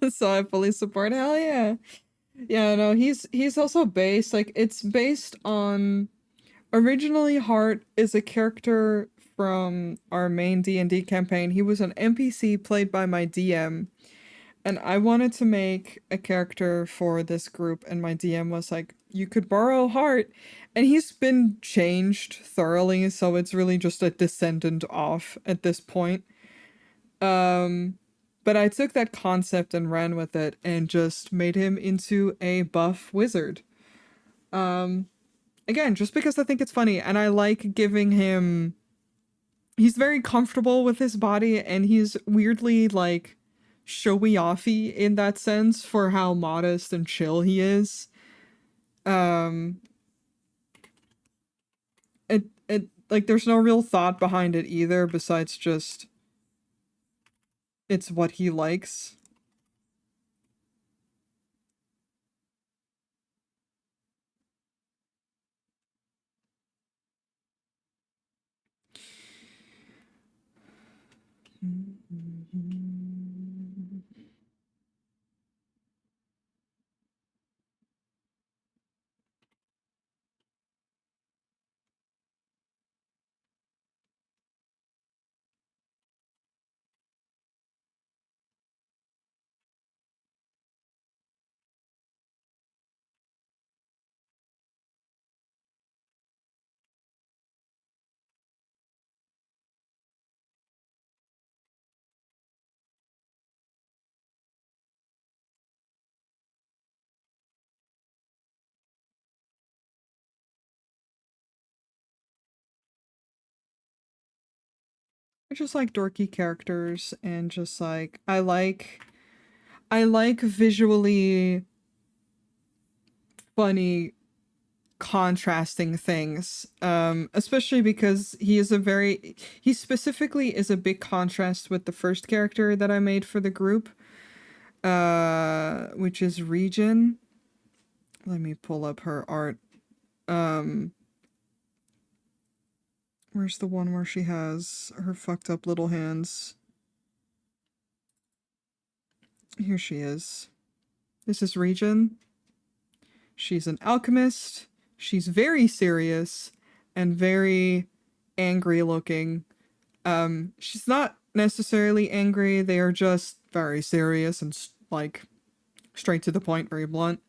So I fully support. Hell yeah. Yeah, no, he's also based like it's based on originally Hart is a character from our main D&D campaign. He was an NPC played by my DM, and I wanted to make a character for this group, and my DM was like, "You could borrow Hart." And he's been changed thoroughly, so it's really just a descendant off at this point. Um but I took that concept and ran with it and just made him into a buff wizard. Um Again, just because I think it's funny and I like giving him he's very comfortable with his body and he's weirdly like showy offy in that sense for how modest and chill he is. Um it like there's no real thought behind it either besides just it's what he likes. I just like dorky characters and just like I like visually funny contrasting things. Especially because he specifically is a big contrast with the first character that I made for the group, which is Region. Let me pull up her art. Um where's the one where she has her fucked up little hands? Here she is. This is Region. She's an alchemist. She's very serious and very angry looking. She's not necessarily angry. They are just very serious and like straight to the point, very blunt.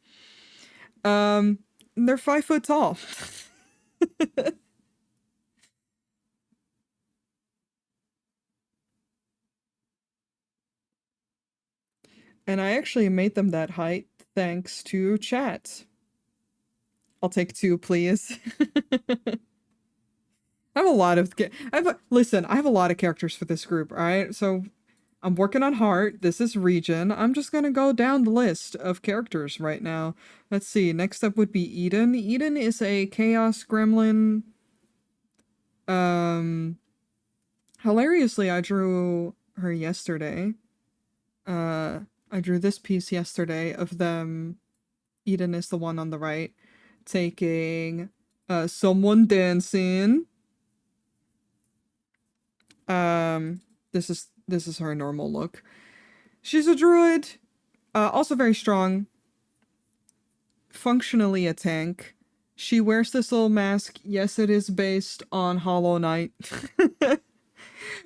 Um, they're 5 foot tall. And I actually made them that height thanks to chat. I'll take 2, please. I have a lot of listen, I have a lot of characters for this group, alright? So I'm working on Heart. This is Region. I'm just gonna go down the list of characters right now. Let's see. Next up would be Eden. Eden is a chaos gremlin. Um Hilariously, I drew her yesterday. I drew this piece yesterday of them. Eden is the one on the right, taking someone dancing. Um, this is her normal look. She's a druid, also very strong, functionally a tank. She wears this little mask. Yes, it is based on Hollow Knight.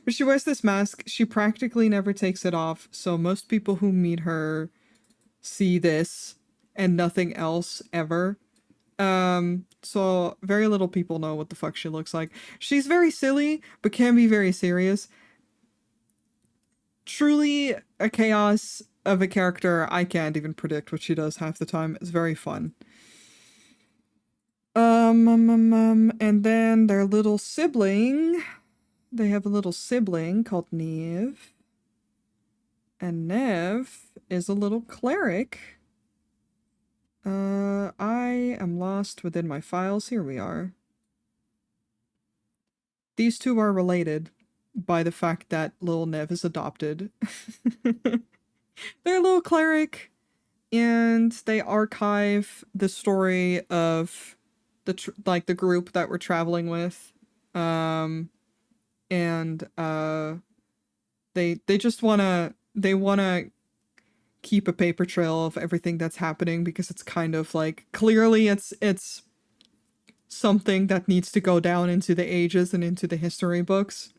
But she wears this mask. She practically never takes it off, so most people who meet her see this and nothing else ever. So very little people know what the fuck she looks like. She's very silly, but can be very serious. Truly a chaos of a character. I can't even predict what she does half the time. It's very fun. And then their little sibling. They have a little sibling called Neve. And Nev is a little cleric. I am lost within my files. Here we are. These two are related by the fact that Lil Nev is adopted. They're a little cleric, and they archive the story of the group that we're traveling with. And they just wanna keep a paper trail of everything that's happening because it's kind of like clearly it's something that needs to go down into the ages and into the history books.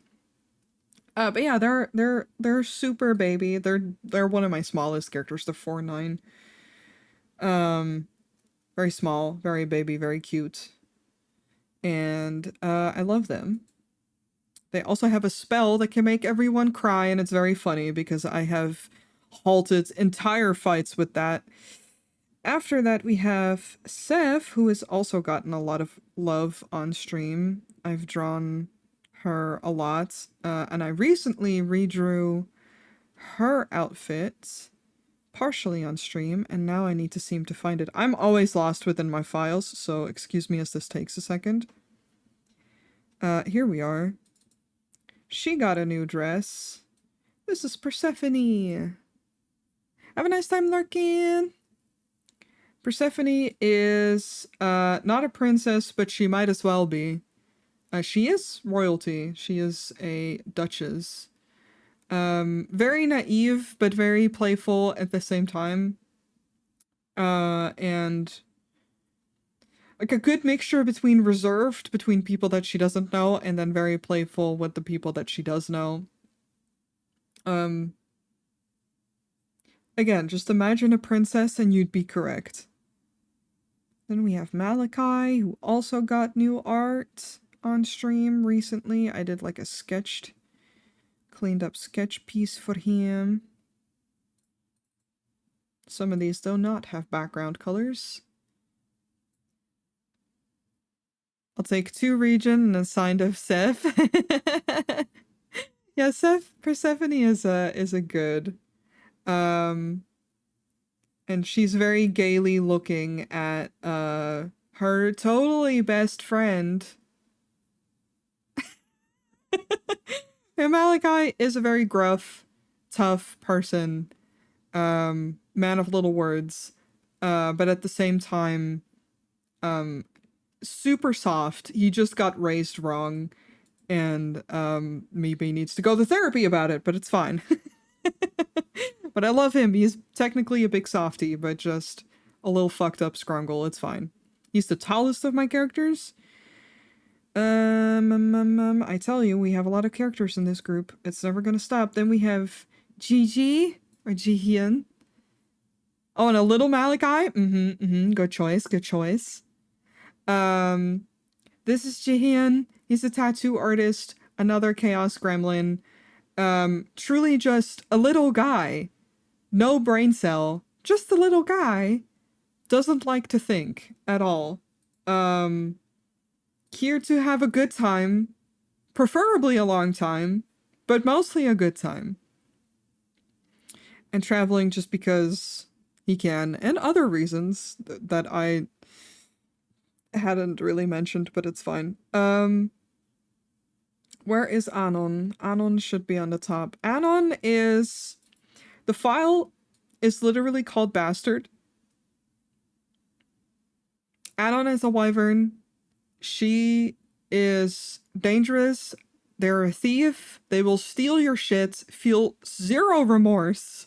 But yeah, they're super baby. They're one of my smallest characters. They're 4'9". Very small, very baby, very cute, and I love them. They also have a spell that can make everyone cry, and it's very funny because I have halted entire fights with that. After that, we have Seth, who has also gotten a lot of love on stream. I've drawn her a lot, and I recently redrew her outfit partially on stream, and now I need to seem to find it. I'm always lost within my files, so excuse me as this takes a second. Here we are. She got a new dress. This is Persephone. Have a nice time lurking. Persephone is not a princess, but she might as well be. She is royalty. She is a duchess. Very naive, but very playful at the same time. And like a good mixture between reserved between people that she doesn't know and then very playful with the people that she does know. Again, just imagine a princess and you'd be correct. Then we have Malachi, who also got new art on stream recently. I did like a cleaned up sketch piece for him. Some of these do not have background colors. I'll take 2 region and a sign of Seth. Yeah, Persephone is a good. Um and she's very gaily looking at her totally best friend. And Malachi is a very gruff, tough person, man of little words, but at the same time, um, super soft. He just got raised wrong, and maybe needs to go to therapy about it, but it's fine. But I love him. He's technically a big softy, but just a little fucked up scrungle. It's fine. He's the tallest of my characters. I tell you, we have a lot of characters in this group. It's never gonna stop. Then we have Gigi or Jihyun. Oh, and a little Malachi. Good choice. Good choice. Um, this is Jihyun. He's a tattoo artist. Another chaos gremlin. Truly just a little guy. No brain cell. Just a little guy. Doesn't like to think at all. Here to have a good time, preferably a long time, but mostly a good time. And traveling just because he can, and other reasons that I hadn't really mentioned, but it's fine. Where is Anon? Anon should be on the top. Anon is... The file is literally called Bastard. Anon is a wyvern. She is dangerous. They're a thief. They will steal your shit. Feel zero remorse.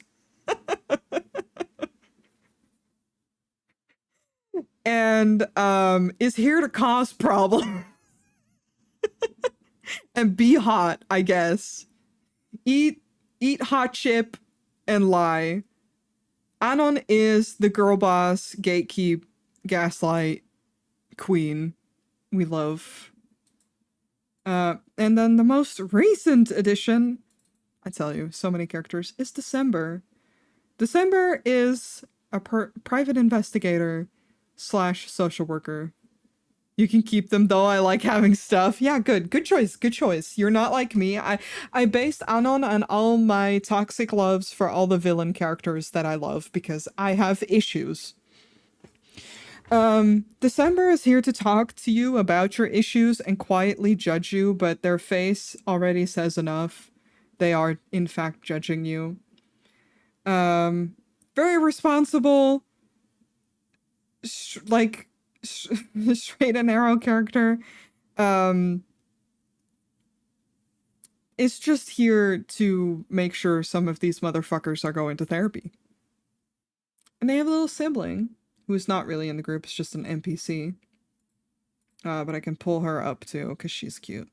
And is here to cause problems. And be hot, I guess. Eat hot chip and lie. Anon is the girl boss, gatekeep, gaslight, queen. We love. And then the most recent addition, I tell you, so many characters, is December. December is a private investigator / social worker. You can keep them though. I like having stuff. Yeah, good choice. Good choice. You're not like me. I based Anon on all my toxic loves for all the villain characters that I love because I have issues. December is here to talk to you about your issues and quietly judge you, but their face already says enough. They are, in fact, judging you. Very responsible, straight and narrow character. Is just here to make sure some of these motherfuckers are going to therapy. And they have a little sibling who's not really in the group, it's just an NPC. But I can pull her up too, because she's cute.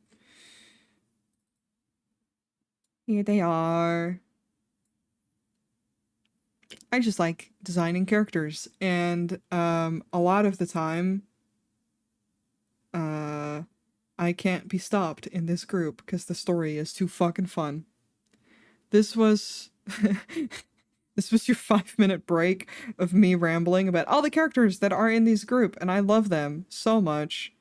Here they are. I just like designing characters, and a lot of the time, I can't be stopped in this group because the story is too fucking fun. This was this was your 5-minute break of me rambling about all the characters that are in this group, and I love them so much.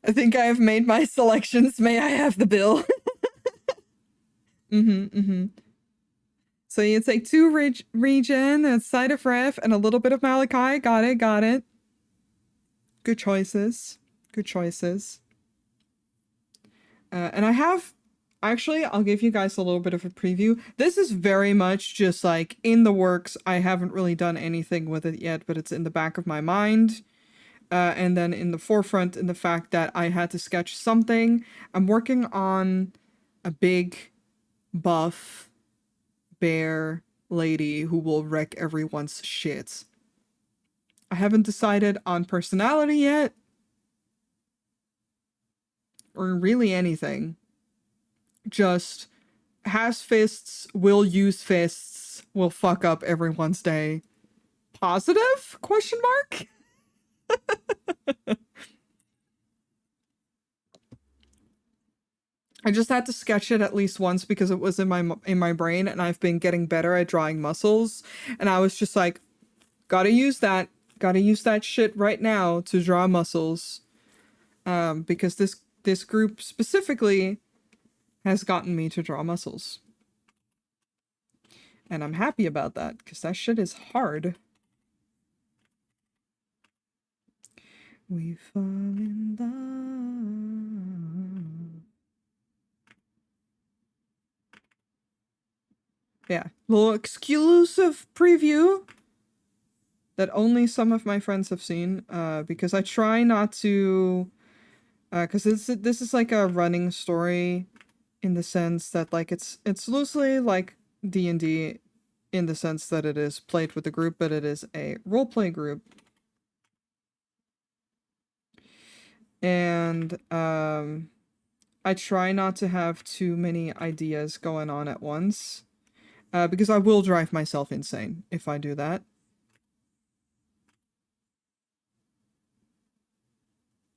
I think I have made my selections. May I have the bill? So you take 2 regen, a side of ref, and a little bit of Malachi. Got it, got it. Good choices. Good choices. And I have... Actually, I'll give you guys a little bit of a preview. This is very much just like in the works. I haven't really done anything with it yet, but it's in the back of my mind. And then in the forefront, in the fact that I had to sketch something. I'm working on a big, buff, bear lady who will wreck everyone's shit. I haven't decided on personality yet. Or really anything. Just has fists, will use fists, will fuck up everyone's day. Positive? Question mark? I just had to sketch it at least once because it was in my brain, and I've been getting better at drawing muscles, and I was just like, Gotta use that. Gotta use that shit right now to draw muscles. Because this group specifically has gotten me to draw muscles. And I'm happy about that, because that shit is hard. We fall in love. Yeah, little exclusive preview that only some of my friends have seen, because I try not to, because this is like a running story in the sense that like it's loosely like D&D in the sense that it is played with the group, but it is a roleplay group. And I try not to have too many ideas going on at once, because I will drive myself insane if I do that.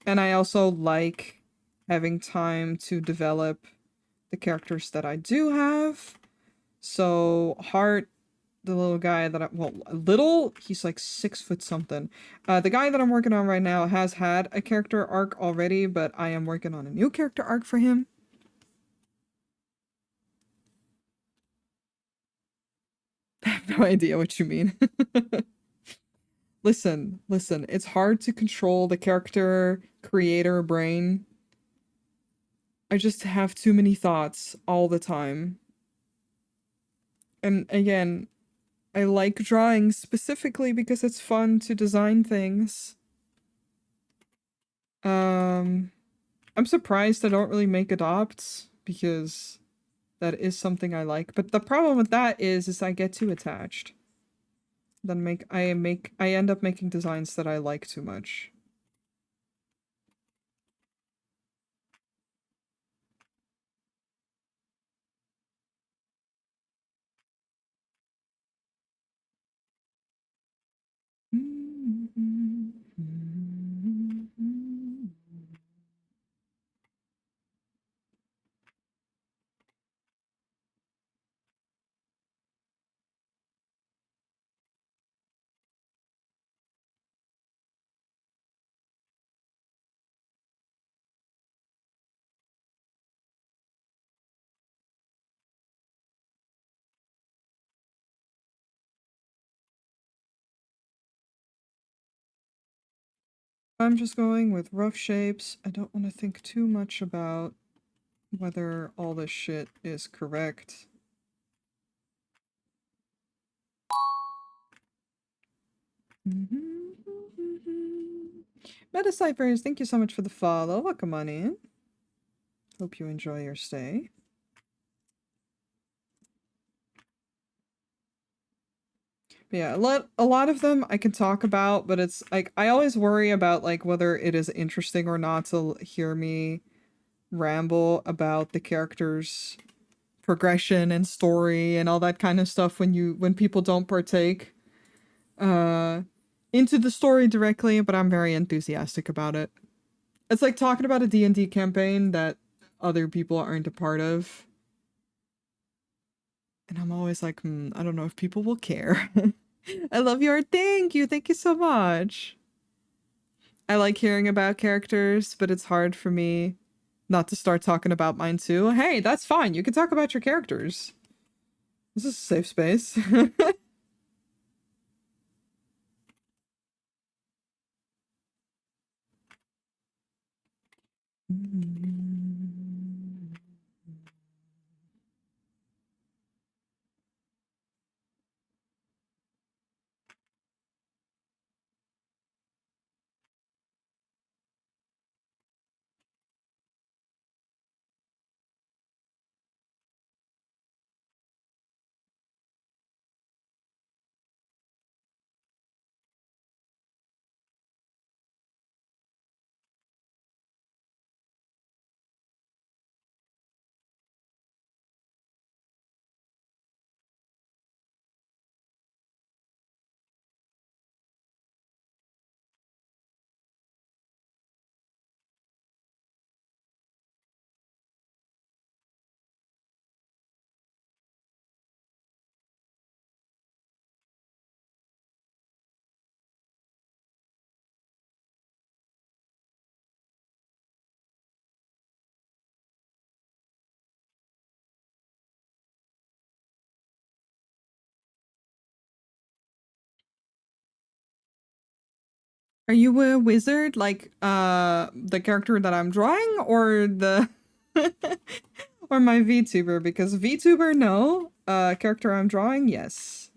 And I also like having time to develop the characters that I do have. So Hart, the little guy that he's like 6 foot something. The guy that I'm working on right now has had a character arc already, but I am working on a new character arc for him. I have no idea what you mean. Listen, it's hard to control the character creator brain. I just have too many thoughts all the time. And again, I like drawing specifically because it's fun to design things. Um, I'm surprised I don't really make adopts because that is something I like. But the problem with that is I get too attached. Then I end up making designs that I like too much. I'm just going with rough shapes. I don't want to think too much about whether all this shit is correct. Metacyphers, thank you so much for the follow. Welcome on in. Hope you enjoy your stay. But yeah, a lot of them I can talk about, but it's like I always worry about like whether it is interesting or not to hear me ramble about the characters' progression and story and all that kind of stuff when people don't partake into the story directly, but I'm very enthusiastic about it. It's like talking about a D&D campaign that other people aren't a part of. And I'm always like, I don't know if people will care. I love your thank you. Thank you so much. I like hearing about characters, but it's hard for me not to start talking about mine too. Hey, that's fine. You can talk about your characters. This is a safe space. Are you a wizard, like the character that I'm drawing, or the or my VTuber? Because VTuber, no. Character I'm drawing, yes.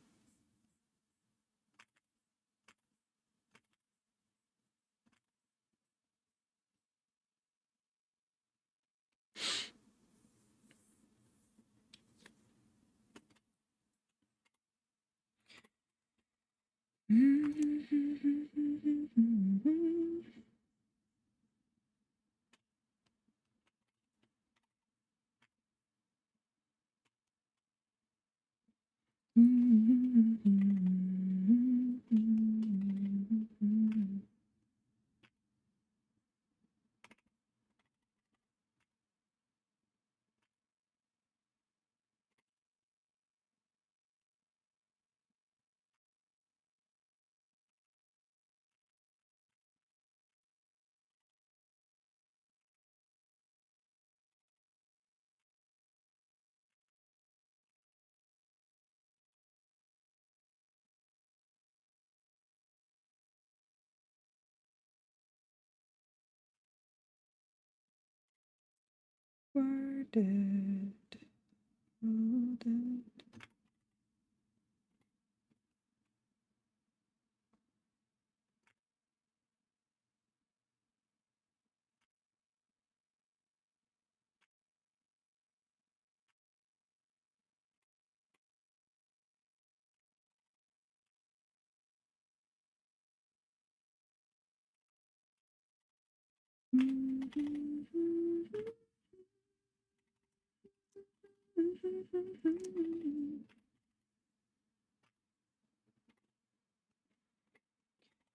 Worded. Worded.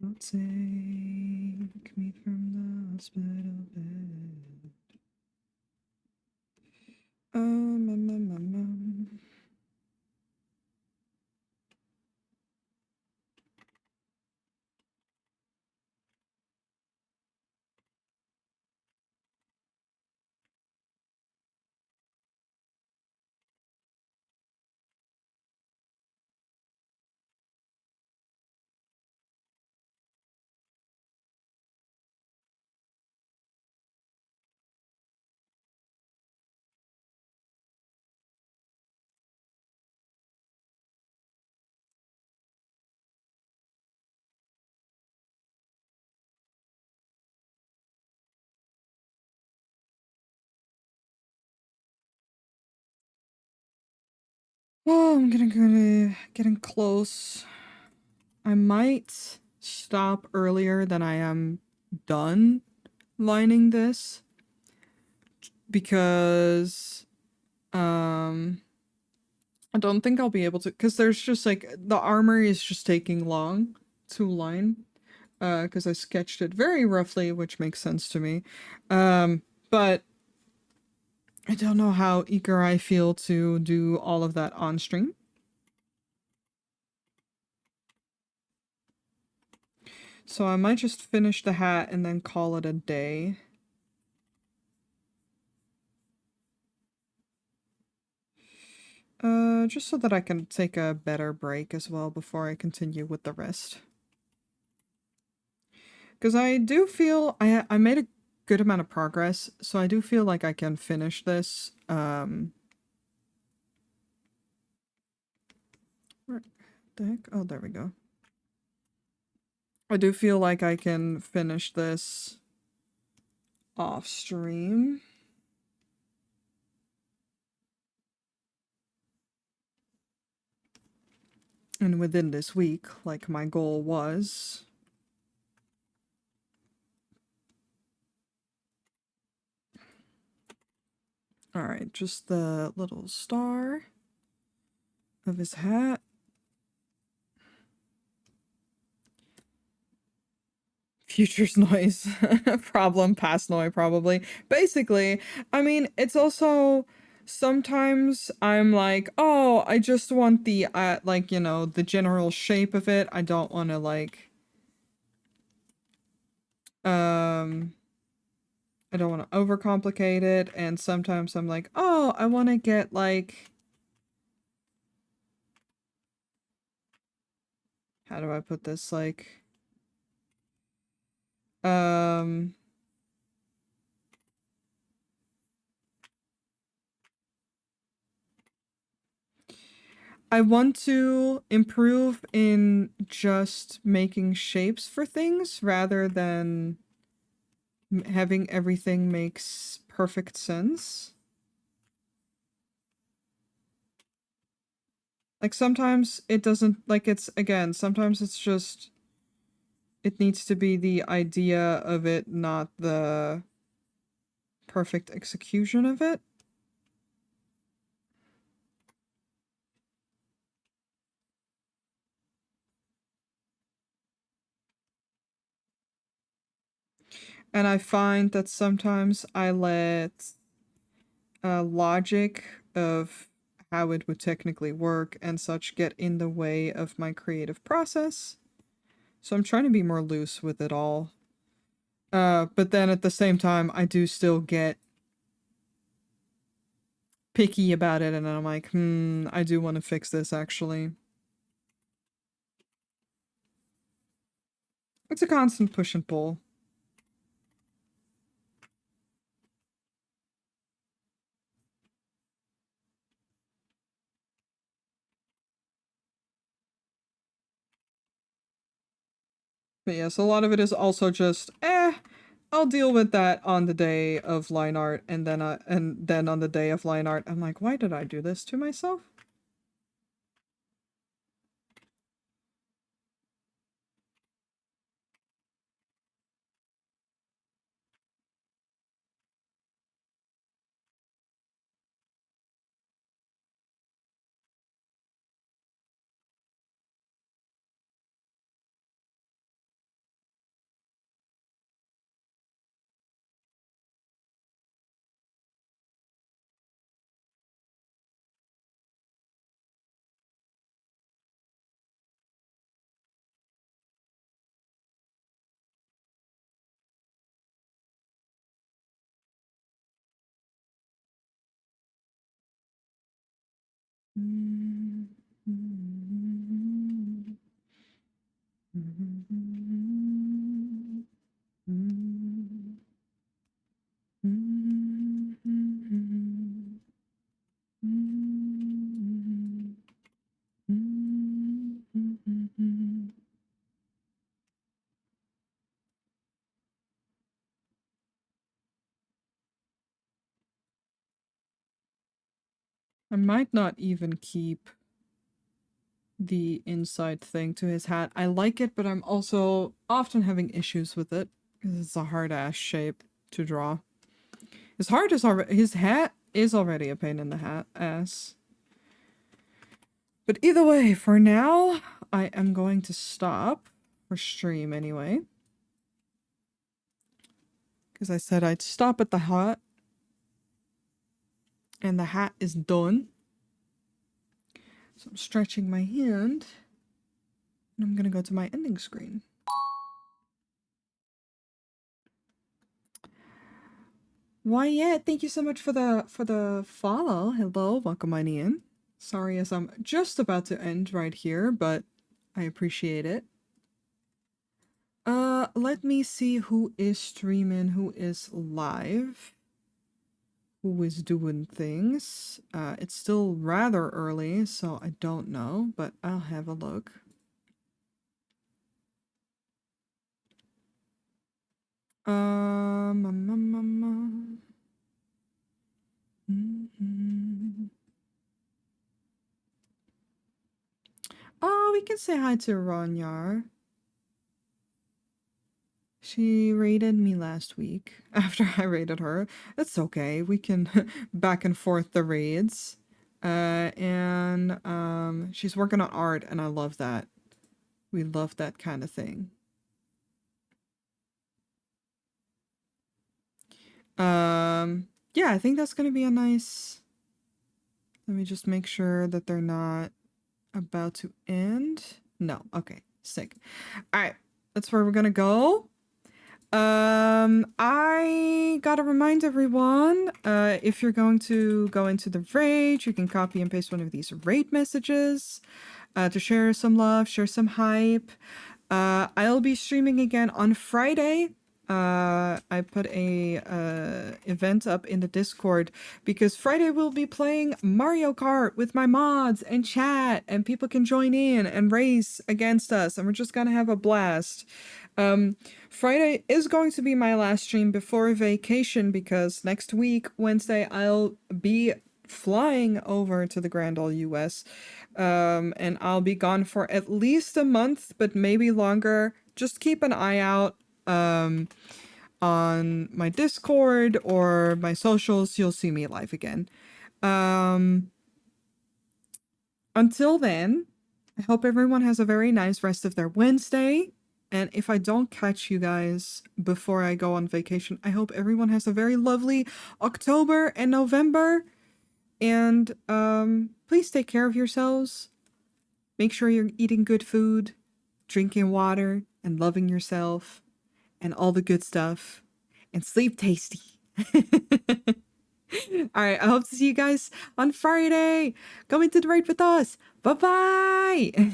Don't take me from the hospital bed. Um, um, um, um, um. Oh, I'm getting close. I might stop earlier than I am done lining this because I don't think I'll be able to, because there's just like the armor is just taking long to line because I sketched it very roughly, which makes sense to me. But I don't know how eager I feel to do all of that on stream. So I might just finish the hat and then call it a day. Just so that I can take a better break as well before I continue with the rest. Because I do feel I made a good amount of progress, so I do feel like I can finish this. Where the heck? Oh, there we go. I do feel like I can finish this off stream. And within this week, like my goal was. Alright, just the little star of his hat. Future's noise. Problem, past noise, probably. Basically, I mean, it's also sometimes I'm like, oh, I just want the, like, you know, the general shape of it. I don't want to, like, I don't want to overcomplicate it. And sometimes I'm like, oh, I want to get, like, how do I put this? Like, Um, I want to improve in just making shapes for things rather than having everything makes perfect sense. Like sometimes it doesn't, like it's, again, sometimes it's just, it needs to be the idea of it, not the perfect execution of it. And I find that sometimes I let logic of how it would technically work and such get in the way of my creative process. So I'm trying to be more loose with it all. But then at the same time, I do still get picky about it, and I'm like, I do want to fix this actually. It's a constant push and pull. But yes, a lot of it is also just, I'll deal with that on the day of line art, and then on the day of line art, I'm like, why did I do this to myself? I might not even keep the inside thing to his hat. I like it, but I'm also often having issues with it because it's a hard ass shape to draw. His hat is already a pain in the hat ass. But either way, for now, I am going to stop for stream anyway. Because I said I'd stop at the hat. And the hat is done. So I'm stretching my hand. And I'm going to go to my ending screen. Why, yeah, thank you so much for the follow. Hello, welcome on in. Sorry as I'm just about to end right here, but I appreciate it. Let me see who is streaming, who is live, who is doing things. It's still rather early, so I don't know, but I'll have a look. Um, um, um, um, um. Mm-hmm. Oh, we can say hi to Ronyar. She raided me last week after I raided her. It's okay. We can back and forth the raids. And she's working on art, and I love that. We love that kind of thing. Yeah, I think that's gonna be a nice. Let me just make sure that they're not about to end. No, okay, sick. All right, that's where we're gonna go. I gotta remind everyone, if you're going to go into the raid, you can copy and paste one of these raid messages, to share some love, share some hype. I'll be streaming again on Friday, I put a event up in the Discord because Friday we'll be playing Mario Kart with my mods and chat, and people can join in and race against us, and we're just gonna have a blast. Friday is going to be my last stream before vacation because next week, Wednesday, I'll be flying over to the Grand Ole US. And I'll be gone for at least a month, but maybe longer. Just keep an eye out on my Discord or my socials. You'll see me live again. Until then, I hope everyone has a very nice rest of their Wednesday. And if I don't catch you guys before I go on vacation, I hope everyone has a very lovely October and November. And please take care of yourselves. Make sure you're eating good food, drinking water, and loving yourself, and all the good stuff. And sleep tasty. All right, I hope to see you guys on Friday. Come into the raid with us. Bye bye.